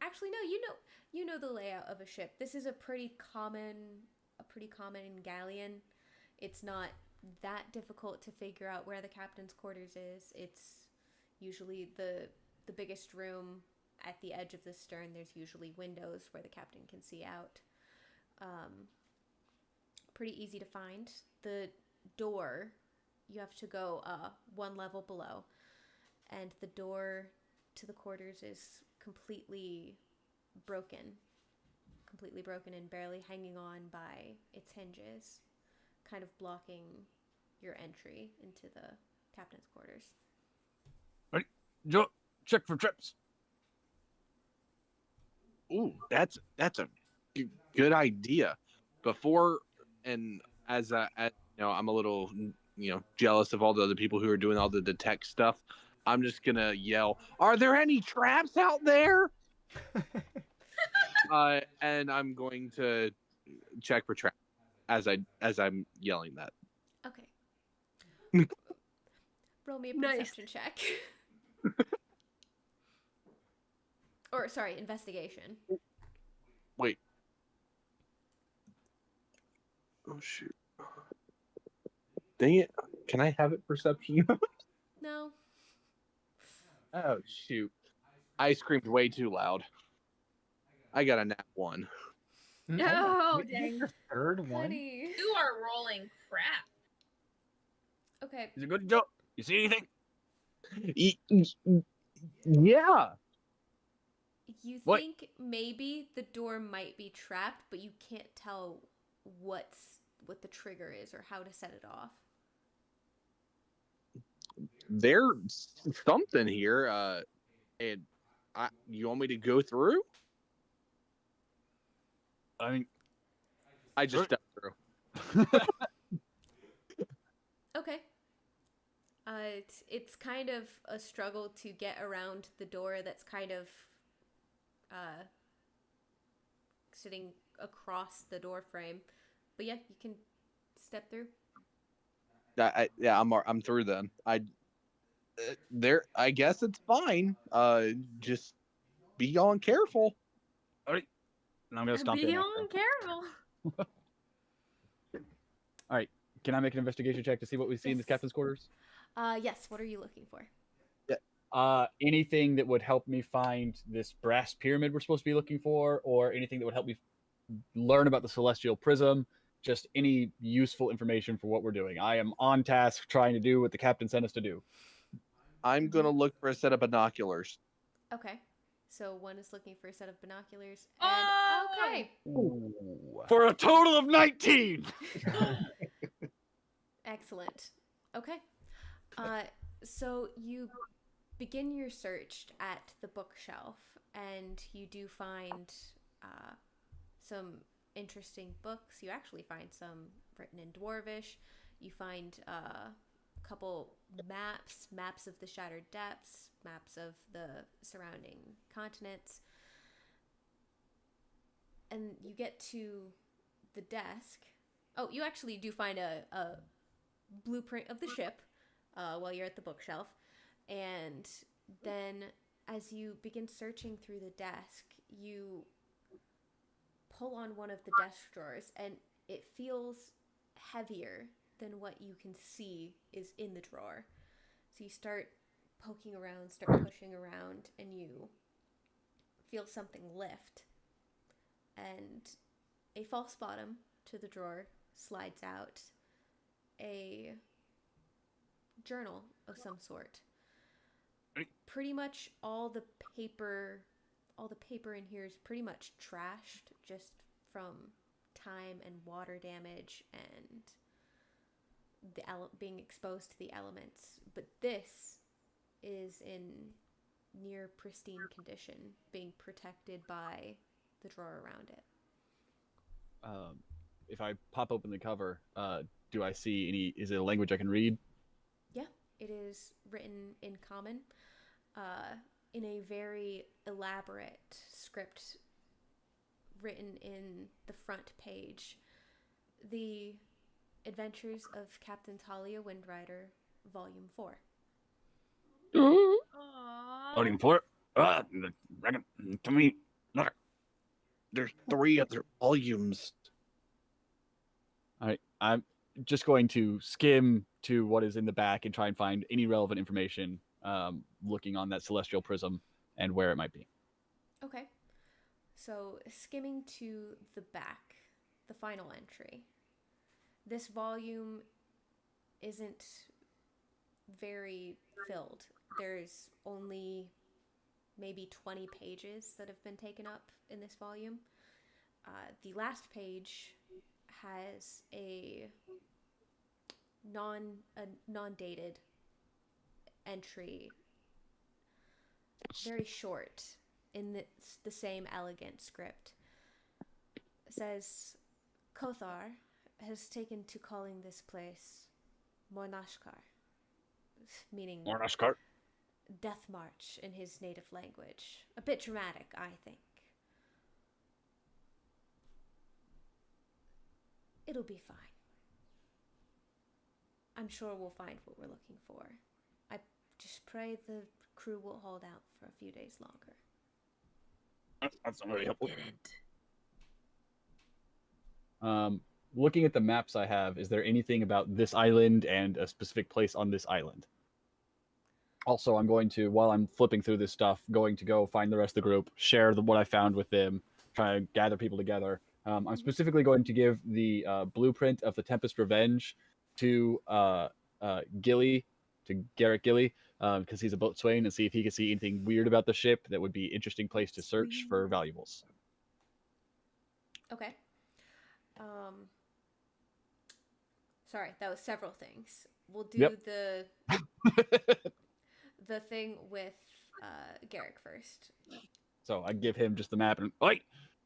actually no, you know the layout of a ship. This is a pretty common galleon. It's not that difficult to figure out where the captain's quarters is. It's usually the biggest room at the edge of the stern. There's usually windows where the captain can see out. Pretty easy to find. The door, you have to go one level below, and the door to the quarters is completely broken and barely hanging on by its hinges, kind of blocking your entry into the captain's quarters.
Joe, check for trips.
Ooh, that's a good idea. Before and as I'm a little jealous of all the other people who are doing all the detect stuff. I'm just gonna yell, "Are there any traps out there?" And I'm going to check for traps as I'm yelling that.
Okay. Roll me a
Nice.
perception check. Or sorry, investigation.
Wait. Oh shoot. Dang it. Can I have it perception?
No.
Oh shoot. I screamed way too loud. I got a nat 1.
No,
Wait,
dang.
your third one?
Honey.
You are rolling crap.
Okay.
Is it good, Joe? You see anything?
Yeah.
You
What?
think maybe the door might be trapped, but you can't tell what the trigger is or how to set it off.
There's something here. And you want me to go through?
I mean,
I just
Sure.
stepped through.
Okay. It's kind of a struggle to get around the door that's kind of sitting across the door frame. But yeah, you can step through.
I'm through then. I guess it's fine. Just be on careful.
all right. Now I'm gonna stomp
Be
in.
on careful.
All right. Can I make an investigation check to see what we see in the
Yes.
captain's quarters?
Yes, what are you looking for?
Anything that would help me find this brass pyramid we're supposed to be looking for, or anything that would help me learn about the celestial prism. Just any useful information for what we're doing. I am on task trying to do what the captain sent us to do.
I'm gonna look for a set of binoculars.
Okay. So one is looking for a set of binoculars. And
Oh!
okay.
For a total of 19.
Excellent. Okay. So you begin your search at the bookshelf, and you do find some interesting books. You actually find some written in Dwarvish. You find a couple maps of the Shattered Depths, maps of the surrounding continents. And you get to the desk. Oh, you actually do find a blueprint of the ship while you're at the bookshelf. And then as you begin searching through the desk, you pull on one of the desk drawers, and it feels heavier than what you can see is in the drawer. So you start poking around, start pushing around, and you feel something lift. And a false bottom to the drawer slides out. A journal of some sort. Pretty much all the paper in here is pretty much trashed, just from time and water damage and being exposed to the elements. But this is in near pristine condition, being protected by the drawer around it.
If I pop open the cover, do I see any? Is it a language I can read?
Yeah, it is written in Common, in a very elaborate script written in the front page. The Adventures of Captain Talia Windrider, Volume 4.
Volume 4. Reckon to me. Look.
There's 3 other volumes.
All right. I'm just going to skim to what is in the back and try and find any relevant information, looking on that celestial prism and where it might be.
Okay. So, skimming to the back, the final entry. This volume isn't very filled. There's only maybe 20 pages that have been taken up in this volume. The last page has a non-dated entry, very short, in the same elegant script. says, Kothar has taken to calling this place Mornashkar, meaning
Mornashkar?
Death March in his native language. A bit dramatic, I think. It'll be fine. I'm sure we'll find what we're looking for. I just pray the crew will hold out for a few days longer.
That's not very helpful.
Looking at the maps I have, is there anything about this island and a specific place on this island? Also, I'm going to, while I'm flipping through this stuff, going to go find the rest of the group, share what I found with them, try to gather people together. I'm specifically going to give the blueprint of the Tempest Revenge to Gilly, to Garrett Gilly, because he's a boatswain, and see if he can see anything weird about the ship that would be an interesting place to search for valuables.
Okay. Sorry, that was several things. We'll do the thing with Garrick first.
So I give him just the map and
Oi!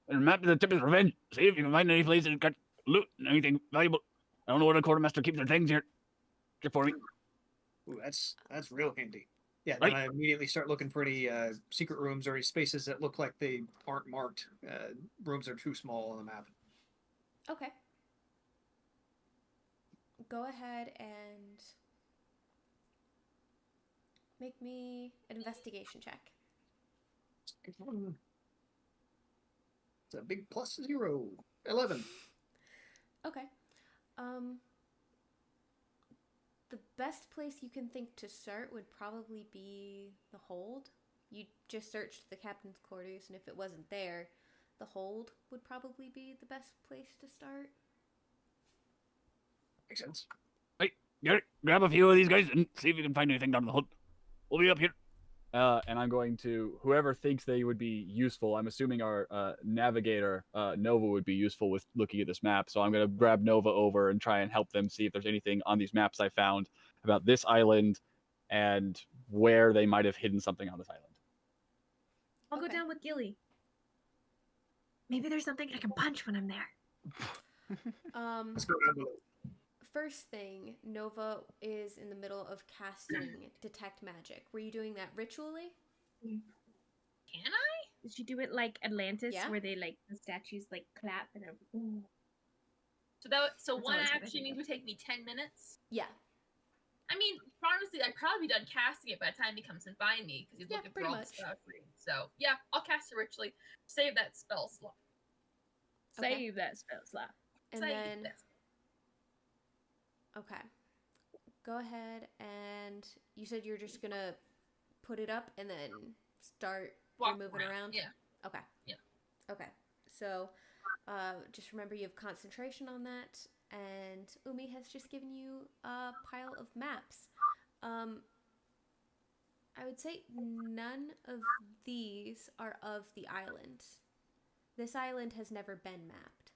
A map to the Tempest Revenge. See if you can find any place that's got loot and anything valuable. I don't know where the quartermaster keeps their things here. Just for me.
Ooh, that's real handy. Yeah,
Right.
then I immediately start looking for any secret rooms or any spaces that look like they aren't marked. Rooms are too small on the map.
Okay. Go ahead and make me an investigation check.
It's a big +0. 11.
Okay. The best place you can think to start would probably be the hold. You just searched the captain's quarters, and if it wasn't there, the hold would probably be the best place to start.
Makes sense.
Hey, Garrett, grab a few of these guys and see if you can find anything down the hood. We'll be up here.
and I'm going to, whoever thinks they would be useful, I'm assuming our navigator, Nova, would be useful with looking at this map. So I'm going to grab Nova over and try and help them see if there's anything on these maps I found about this island and where they might have hidden something on this island.
I'll go down with Gilly. Maybe there's something I can punch when I'm there.
Let's go down below.
First thing, Nova is in the middle of casting Detect Magic. Were you doing that ritually?
Can I?
Did you do it like Atlantis,
Yeah.
where they like the statues like clap and everything?
So
That's
one
always what I
action
think
would take me 10 minutes.
Yeah.
I mean, honestly, I'd probably be done casting it by the time he comes and find me because he's
Yeah,
looking for
pretty
all the
much.
stuff. So yeah, I'll cast it ritually. Save that spell slot.
Okay.
Save that spell slot.
And
Save
then,
that.
okay. Go ahead and you said you're just going to put it up and then start
Walk
moving around?
Yeah.
Okay.
Yeah.
Okay. So, just remember you have concentration on that, and Umi has just given you a pile of maps. I would say none of these are of the island. This island has never been mapped.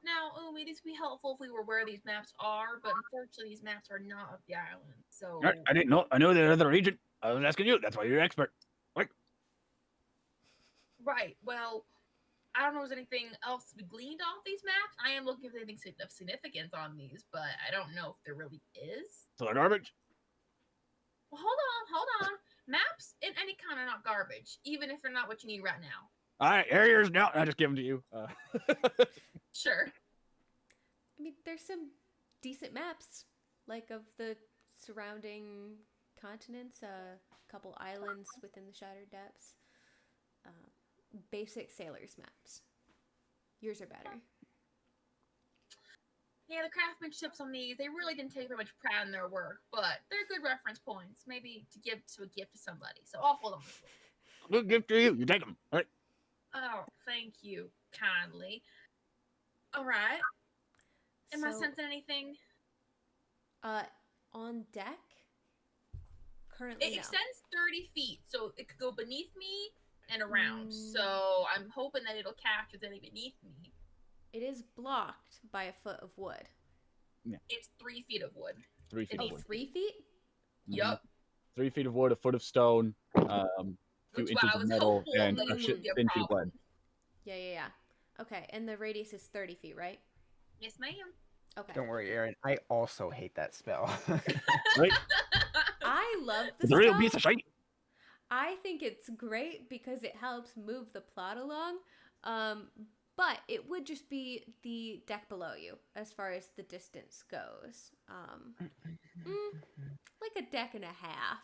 Now, Umi, this would be helpful if we were where these maps are, but unfortunately, these maps are not of the island. So
I didn't know. I know they're the region. I was asking you. That's why you're an expert.
right. Well, I don't know if there's anything else to be gleaned off these maps. I am looking for anything of significance on these, but I don't know if there really is.
So they're garbage.
Well, hold on. Maps in any kind are not garbage, even if they're not what you need right now.
All right, here yours now. I just give them to you.
Sure.
I mean, there's some decent maps, like of the surrounding continents, a couple islands within the Shattered Depths. Basic sailors maps. Yours are better.
Yeah, the craftsmanships on these, they really didn't take very much pride in their work, but they're good reference points, maybe to give to a gift to somebody. So I'll hold them.
Good gift to you. You take them. All right.
Oh, thank you kindly. All right. Am I
So,
sensing anything?
on deck? Currently,
It
no.
extends 30 feet, so it could go beneath me and around. So I'm hoping that it'll catch what's anything beneath me.
It is blocked by a foot of wood.
It's 3 feet of wood.
3 feet
Oh,
of wood.
3 feet?
Yup.
3 feet of wood, a foot of stone, few
That's why
inches
I
of
was
metal,
hopeful
and
that
a
it
shit
wouldn't be a
thin sheet of
problem.
lead.
Yeah. Okay, and the radius is 30 feet, right?
Yes, ma'am.
Okay.
Don't worry, Aaron. I also hate that spell.
Right?
I love the
It's a real
spell.
piece of shite.
I think it's great because it helps move the plot along. But it would just be the deck below you as far as the distance goes. Like a deck and a half.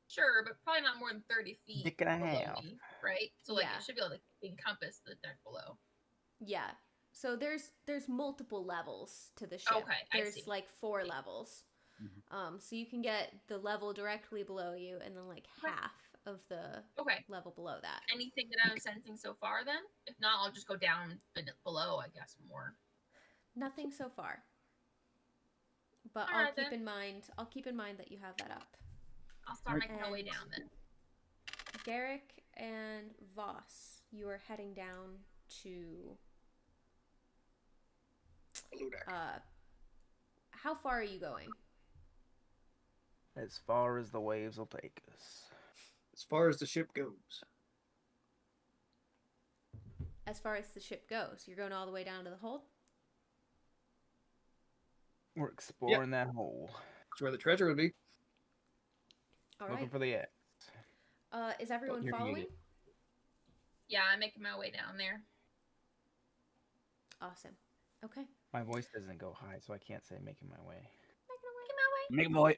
Sure, but probably not more than 30 feet
Dick and a
below
half.
me, right? So like
Yeah.
it should be able to encompass the deck below.
Yeah. So there's multiple levels to the ship.
Okay, I
There's
see.
like 4 levels. So you can get the level directly below you and then like
Okay.
half of the
Okay.
level below that.
Anything that I'm sensing so far then? If not, I'll just go down below, I guess, more.
Nothing so far. But
All
I'll
right,
keep
then.
in mind that you have that up.
I'll start making my way
And-
down then.
Garrick and Voss, you are heading down to
Blue deck.
how far are you going?
As far as the waves will take us.
As far as the ship goes.
As far as the ship goes, you're going all the way down to the hold?
We're exploring that hole.
That's where the treasure would be.
All
Looking
right.
for the X.
Is everyone
you're
following?
muted.
Yeah, I'm making my way down there.
Awesome. Okay.
My voice doesn't go high, so I can't say making my way.
Make a boy.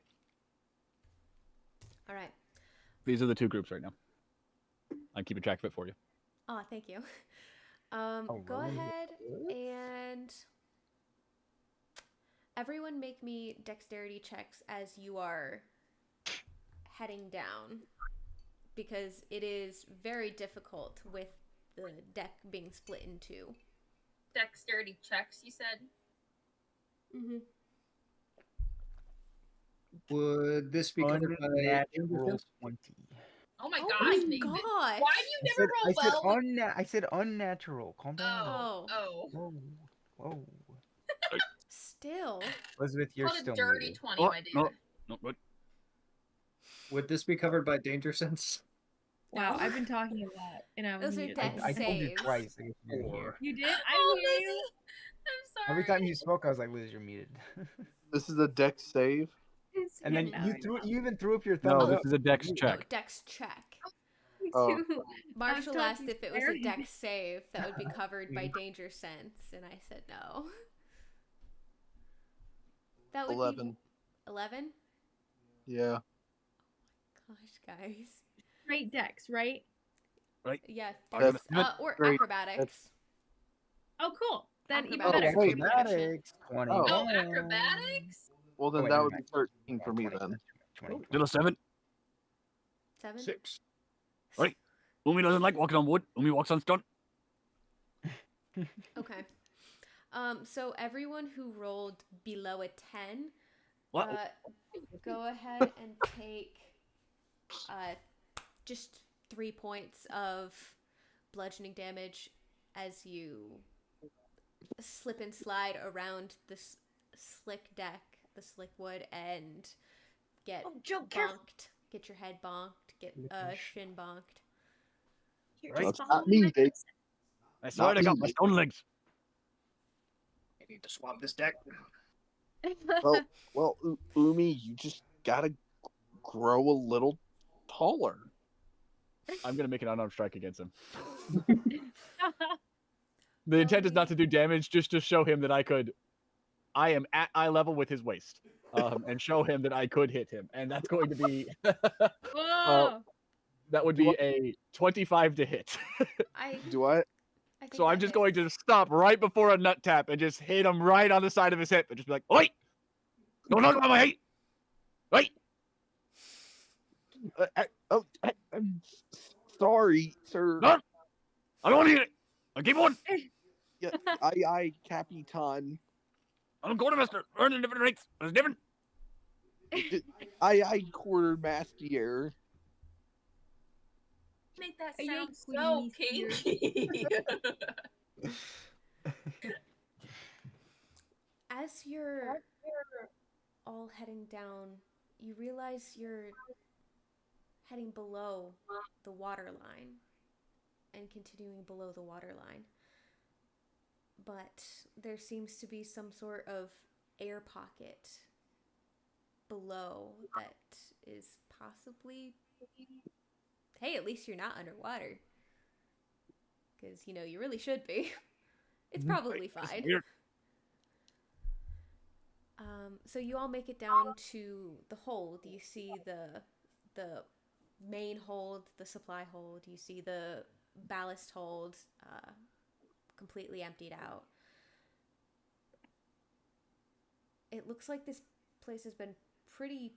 All right.
These are the 2 groups right now. I'm keeping track of it for you.
Oh, thank you.
Oh,
Go
really?
ahead and everyone make me dexterity checks as you are heading down because it is very difficult with the deck being split in 2.
Dexterity checks, you said?
Mm-hmm.
Would this be covered by
Unnatural 20.
Oh my
Oh
gosh,
my
Nathan.
gosh.
Why do you never roll well?
I said unnatural. Calm down.
Oh.
Whoa. Whoa.
Still.
Elizabeth, you're
Called a
still
dirty
muted.
20,
Oh,
my dude.
no, good.
Would this be covered by danger sense?
Wow, I've been talking a lot, and I was
Those are
muted.
dex
I told you
saves.
twice. I guess you didn't hear.
You did? I
Oh,
didn't hear
Lizzie.
you.
I'm sorry.
Every time you spoke, I was like, Liz, you're muted.
This is a deck save.
It's
And then
getting
you
loud
threw,
now.
you even threw up your
No,
thumbs
this
up.
is a dex
No,
check.
dex check.
Me
Oh.
too.
Marshall
talking
asked if it was a
Aaron.
dex save that would be covered by danger sense, and I said no. That would
11.
be 11?
Yeah.
Gosh, guys.
Straight decks, right?
Yeah,
Seven.
dex, or
Great.
acrobatics.
Oh, cool. Then even
Acrobatics.
better.
You're proficient.
20.
Oh.
Oh, acrobatics?
Well, then
wait,
that
never
would be
mind.
13 for me
20,
then.
20.
Still a 7.
7?
6.
Right. Umi doesn't like walking on wood. Umi walks on stone.
Okay. So everyone who rolled below a 10,
What?
go ahead and take just 3 points of bludgeoning damage as you slip and slide around this slick deck, the slick wood, and get
Oh, Joe, careful.
bonked. Get your head bonked. Get shin bonked.
You're
Right.
just
That's
following
not me,
my
Dave.
I swear
Not
to God,
me.
my stone legs.
I need to swap this deck.
Well, Umi, you just gotta grow a little taller.
I'm going to make an unarmed strike against him. The intent is not to do damage, just to show him that I am at eye level with his waist, and show him that I could hit him. And that's going to be,
Whoa.
that would be a 25 to hit.
Do I?
I think
So I'm
that
just
hits.
going to stop right before a nut tap and just hit him right on the side of his hip and just be like, "Oi! Don't talk about my height! Right?
I'm sorry, sir.
No! I don't want to hear it! I'll keep on!
Yeah, I, Capitan.
I'm going to Master. Earning different ranks. It's different.
I quartermaster.
Make that
Are you
sound so
queen
kinky.
As you're all heading down, you realize you're heading below the water line. and continuing below the waterline. But there seems to be some sort of air pocket below that is possibly... Hey, at least you're not underwater. Because, you know, you really should be. It's probably fine. So you all make it down to the hold. You see the main hold, the supply hold. You see the ballast hold completely emptied out. It looks like this place has been pretty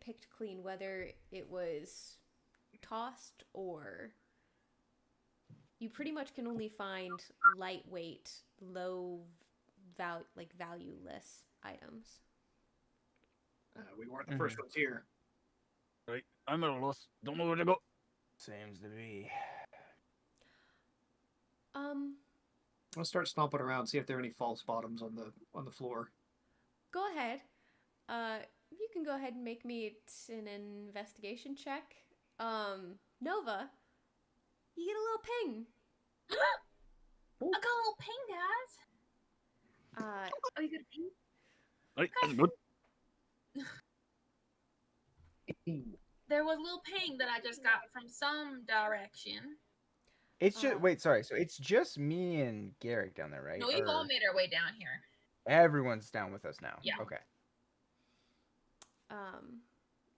picked clean, whether it was tossed or... You pretty much can only find lightweight, valueless items.
We weren't the first ones here.
Right, I'm at a loss. Don't know where to go.
Seems to be.
I'll start stomping around, see if there are any false bottoms on the floor.
Go ahead. You can go ahead and make me an investigation check. Nova, you get a little ping.
I got a little ping, guys.
Oh, you got a ping?
Right, that's good.
There was a little ping that I just got from some direction.
It's just wait, sorry. So it's just me and Garrick down there, right?
No, we've
Or
all made our way down here.
everyone's down with us now.
Yeah.
Okay.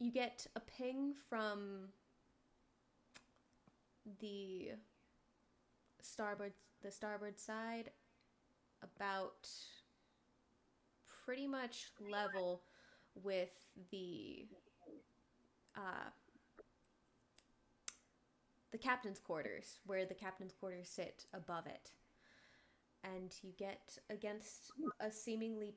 You get a ping from the starboard side, about pretty much level with the captain's quarters, where the captain's quarters sit above it. And you get against a seemingly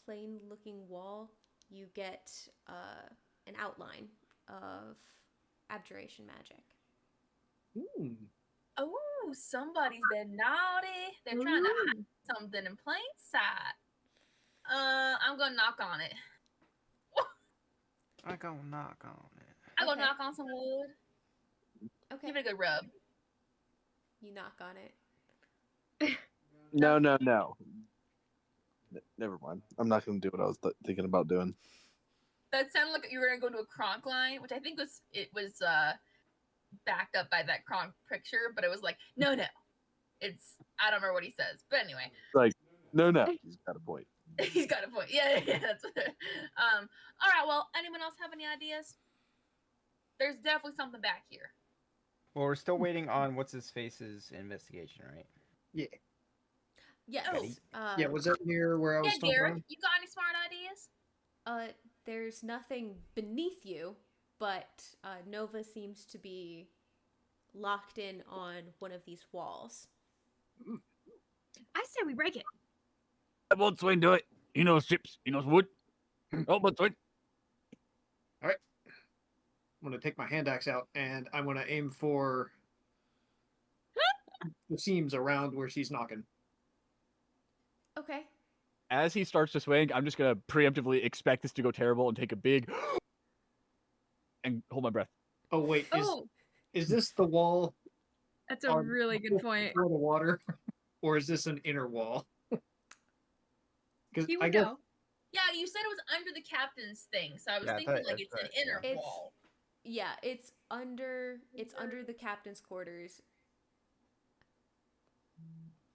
plain looking wall, you get an outline of abjuration magic.
Ooh.
Oh, somebody's been naughty. They're trying to hide something in plain sight. I'm gonna knock on it.
I go knock on it.
I'm gonna knock on some wood.
Okay.
Give it a good rub.
You knock on it.
No. Never mind. I'm not going to do what I was thinking about doing.
That sounded like you were gonna go to a Kronk line, which I think was backed up by that Kronk picture, but it was like, no. It's I don't remember what he says, but anyway.
Like, no. He's got a point.
He's got a point. Yeah. That's what, all right. Well, anyone else have any ideas? There's definitely something back here.
Well, we're still waiting on what's his face's investigation, right?
Yeah.
Yes.
Yeah, was that near where I was
Yeah,
stomping
Garrett,
around?
you got any smart ideas?
There's nothing beneath you, but Nova seems to be locked in on one of these walls.
I say we break it.
Boatswain, do it. He knows ships. He knows wood. Oh, boatswain.
I'm going to take my hand axe out, and I'm going to aim for the seams around where she's knocking.
Okay.
As he starts to swing, I'm just gonna preemptively expect this to go terrible and take a big and hold my breath.
Oh, wait.
Oh,
Is this the wall
that's a really good point.
for the water, or is this an inner wall? Because
He
I
would
guess
know.
Yeah, you said it was under the captain's thing, so I was
Yeah, I
thinking
thought-
like
I
it's an
thought,
inner
yeah.
wall.
Yeah, it's under the captain's quarters.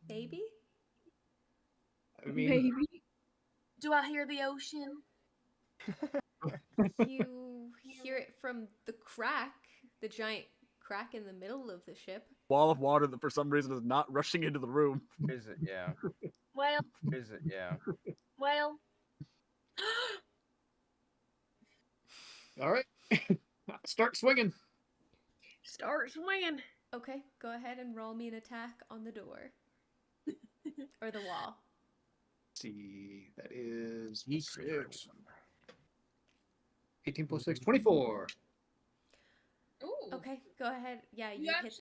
Maybe?
I mean,
Maybe.
Do I hear the ocean?
You hear it from the crack, the giant crack in the middle of the ship.
Wall of water that for some reason is not rushing into the room.
Is it? Yeah.
Well,
Is it? Yeah.
well.
all right. Start swinging.
Start swinging.
Okay, go ahead and roll me an attack on the door. Or the wall.
Let's see, that is
Secret.
6. 18 plus 6, 24.
Ooh.
Okay, go ahead. Yeah,
You
you hit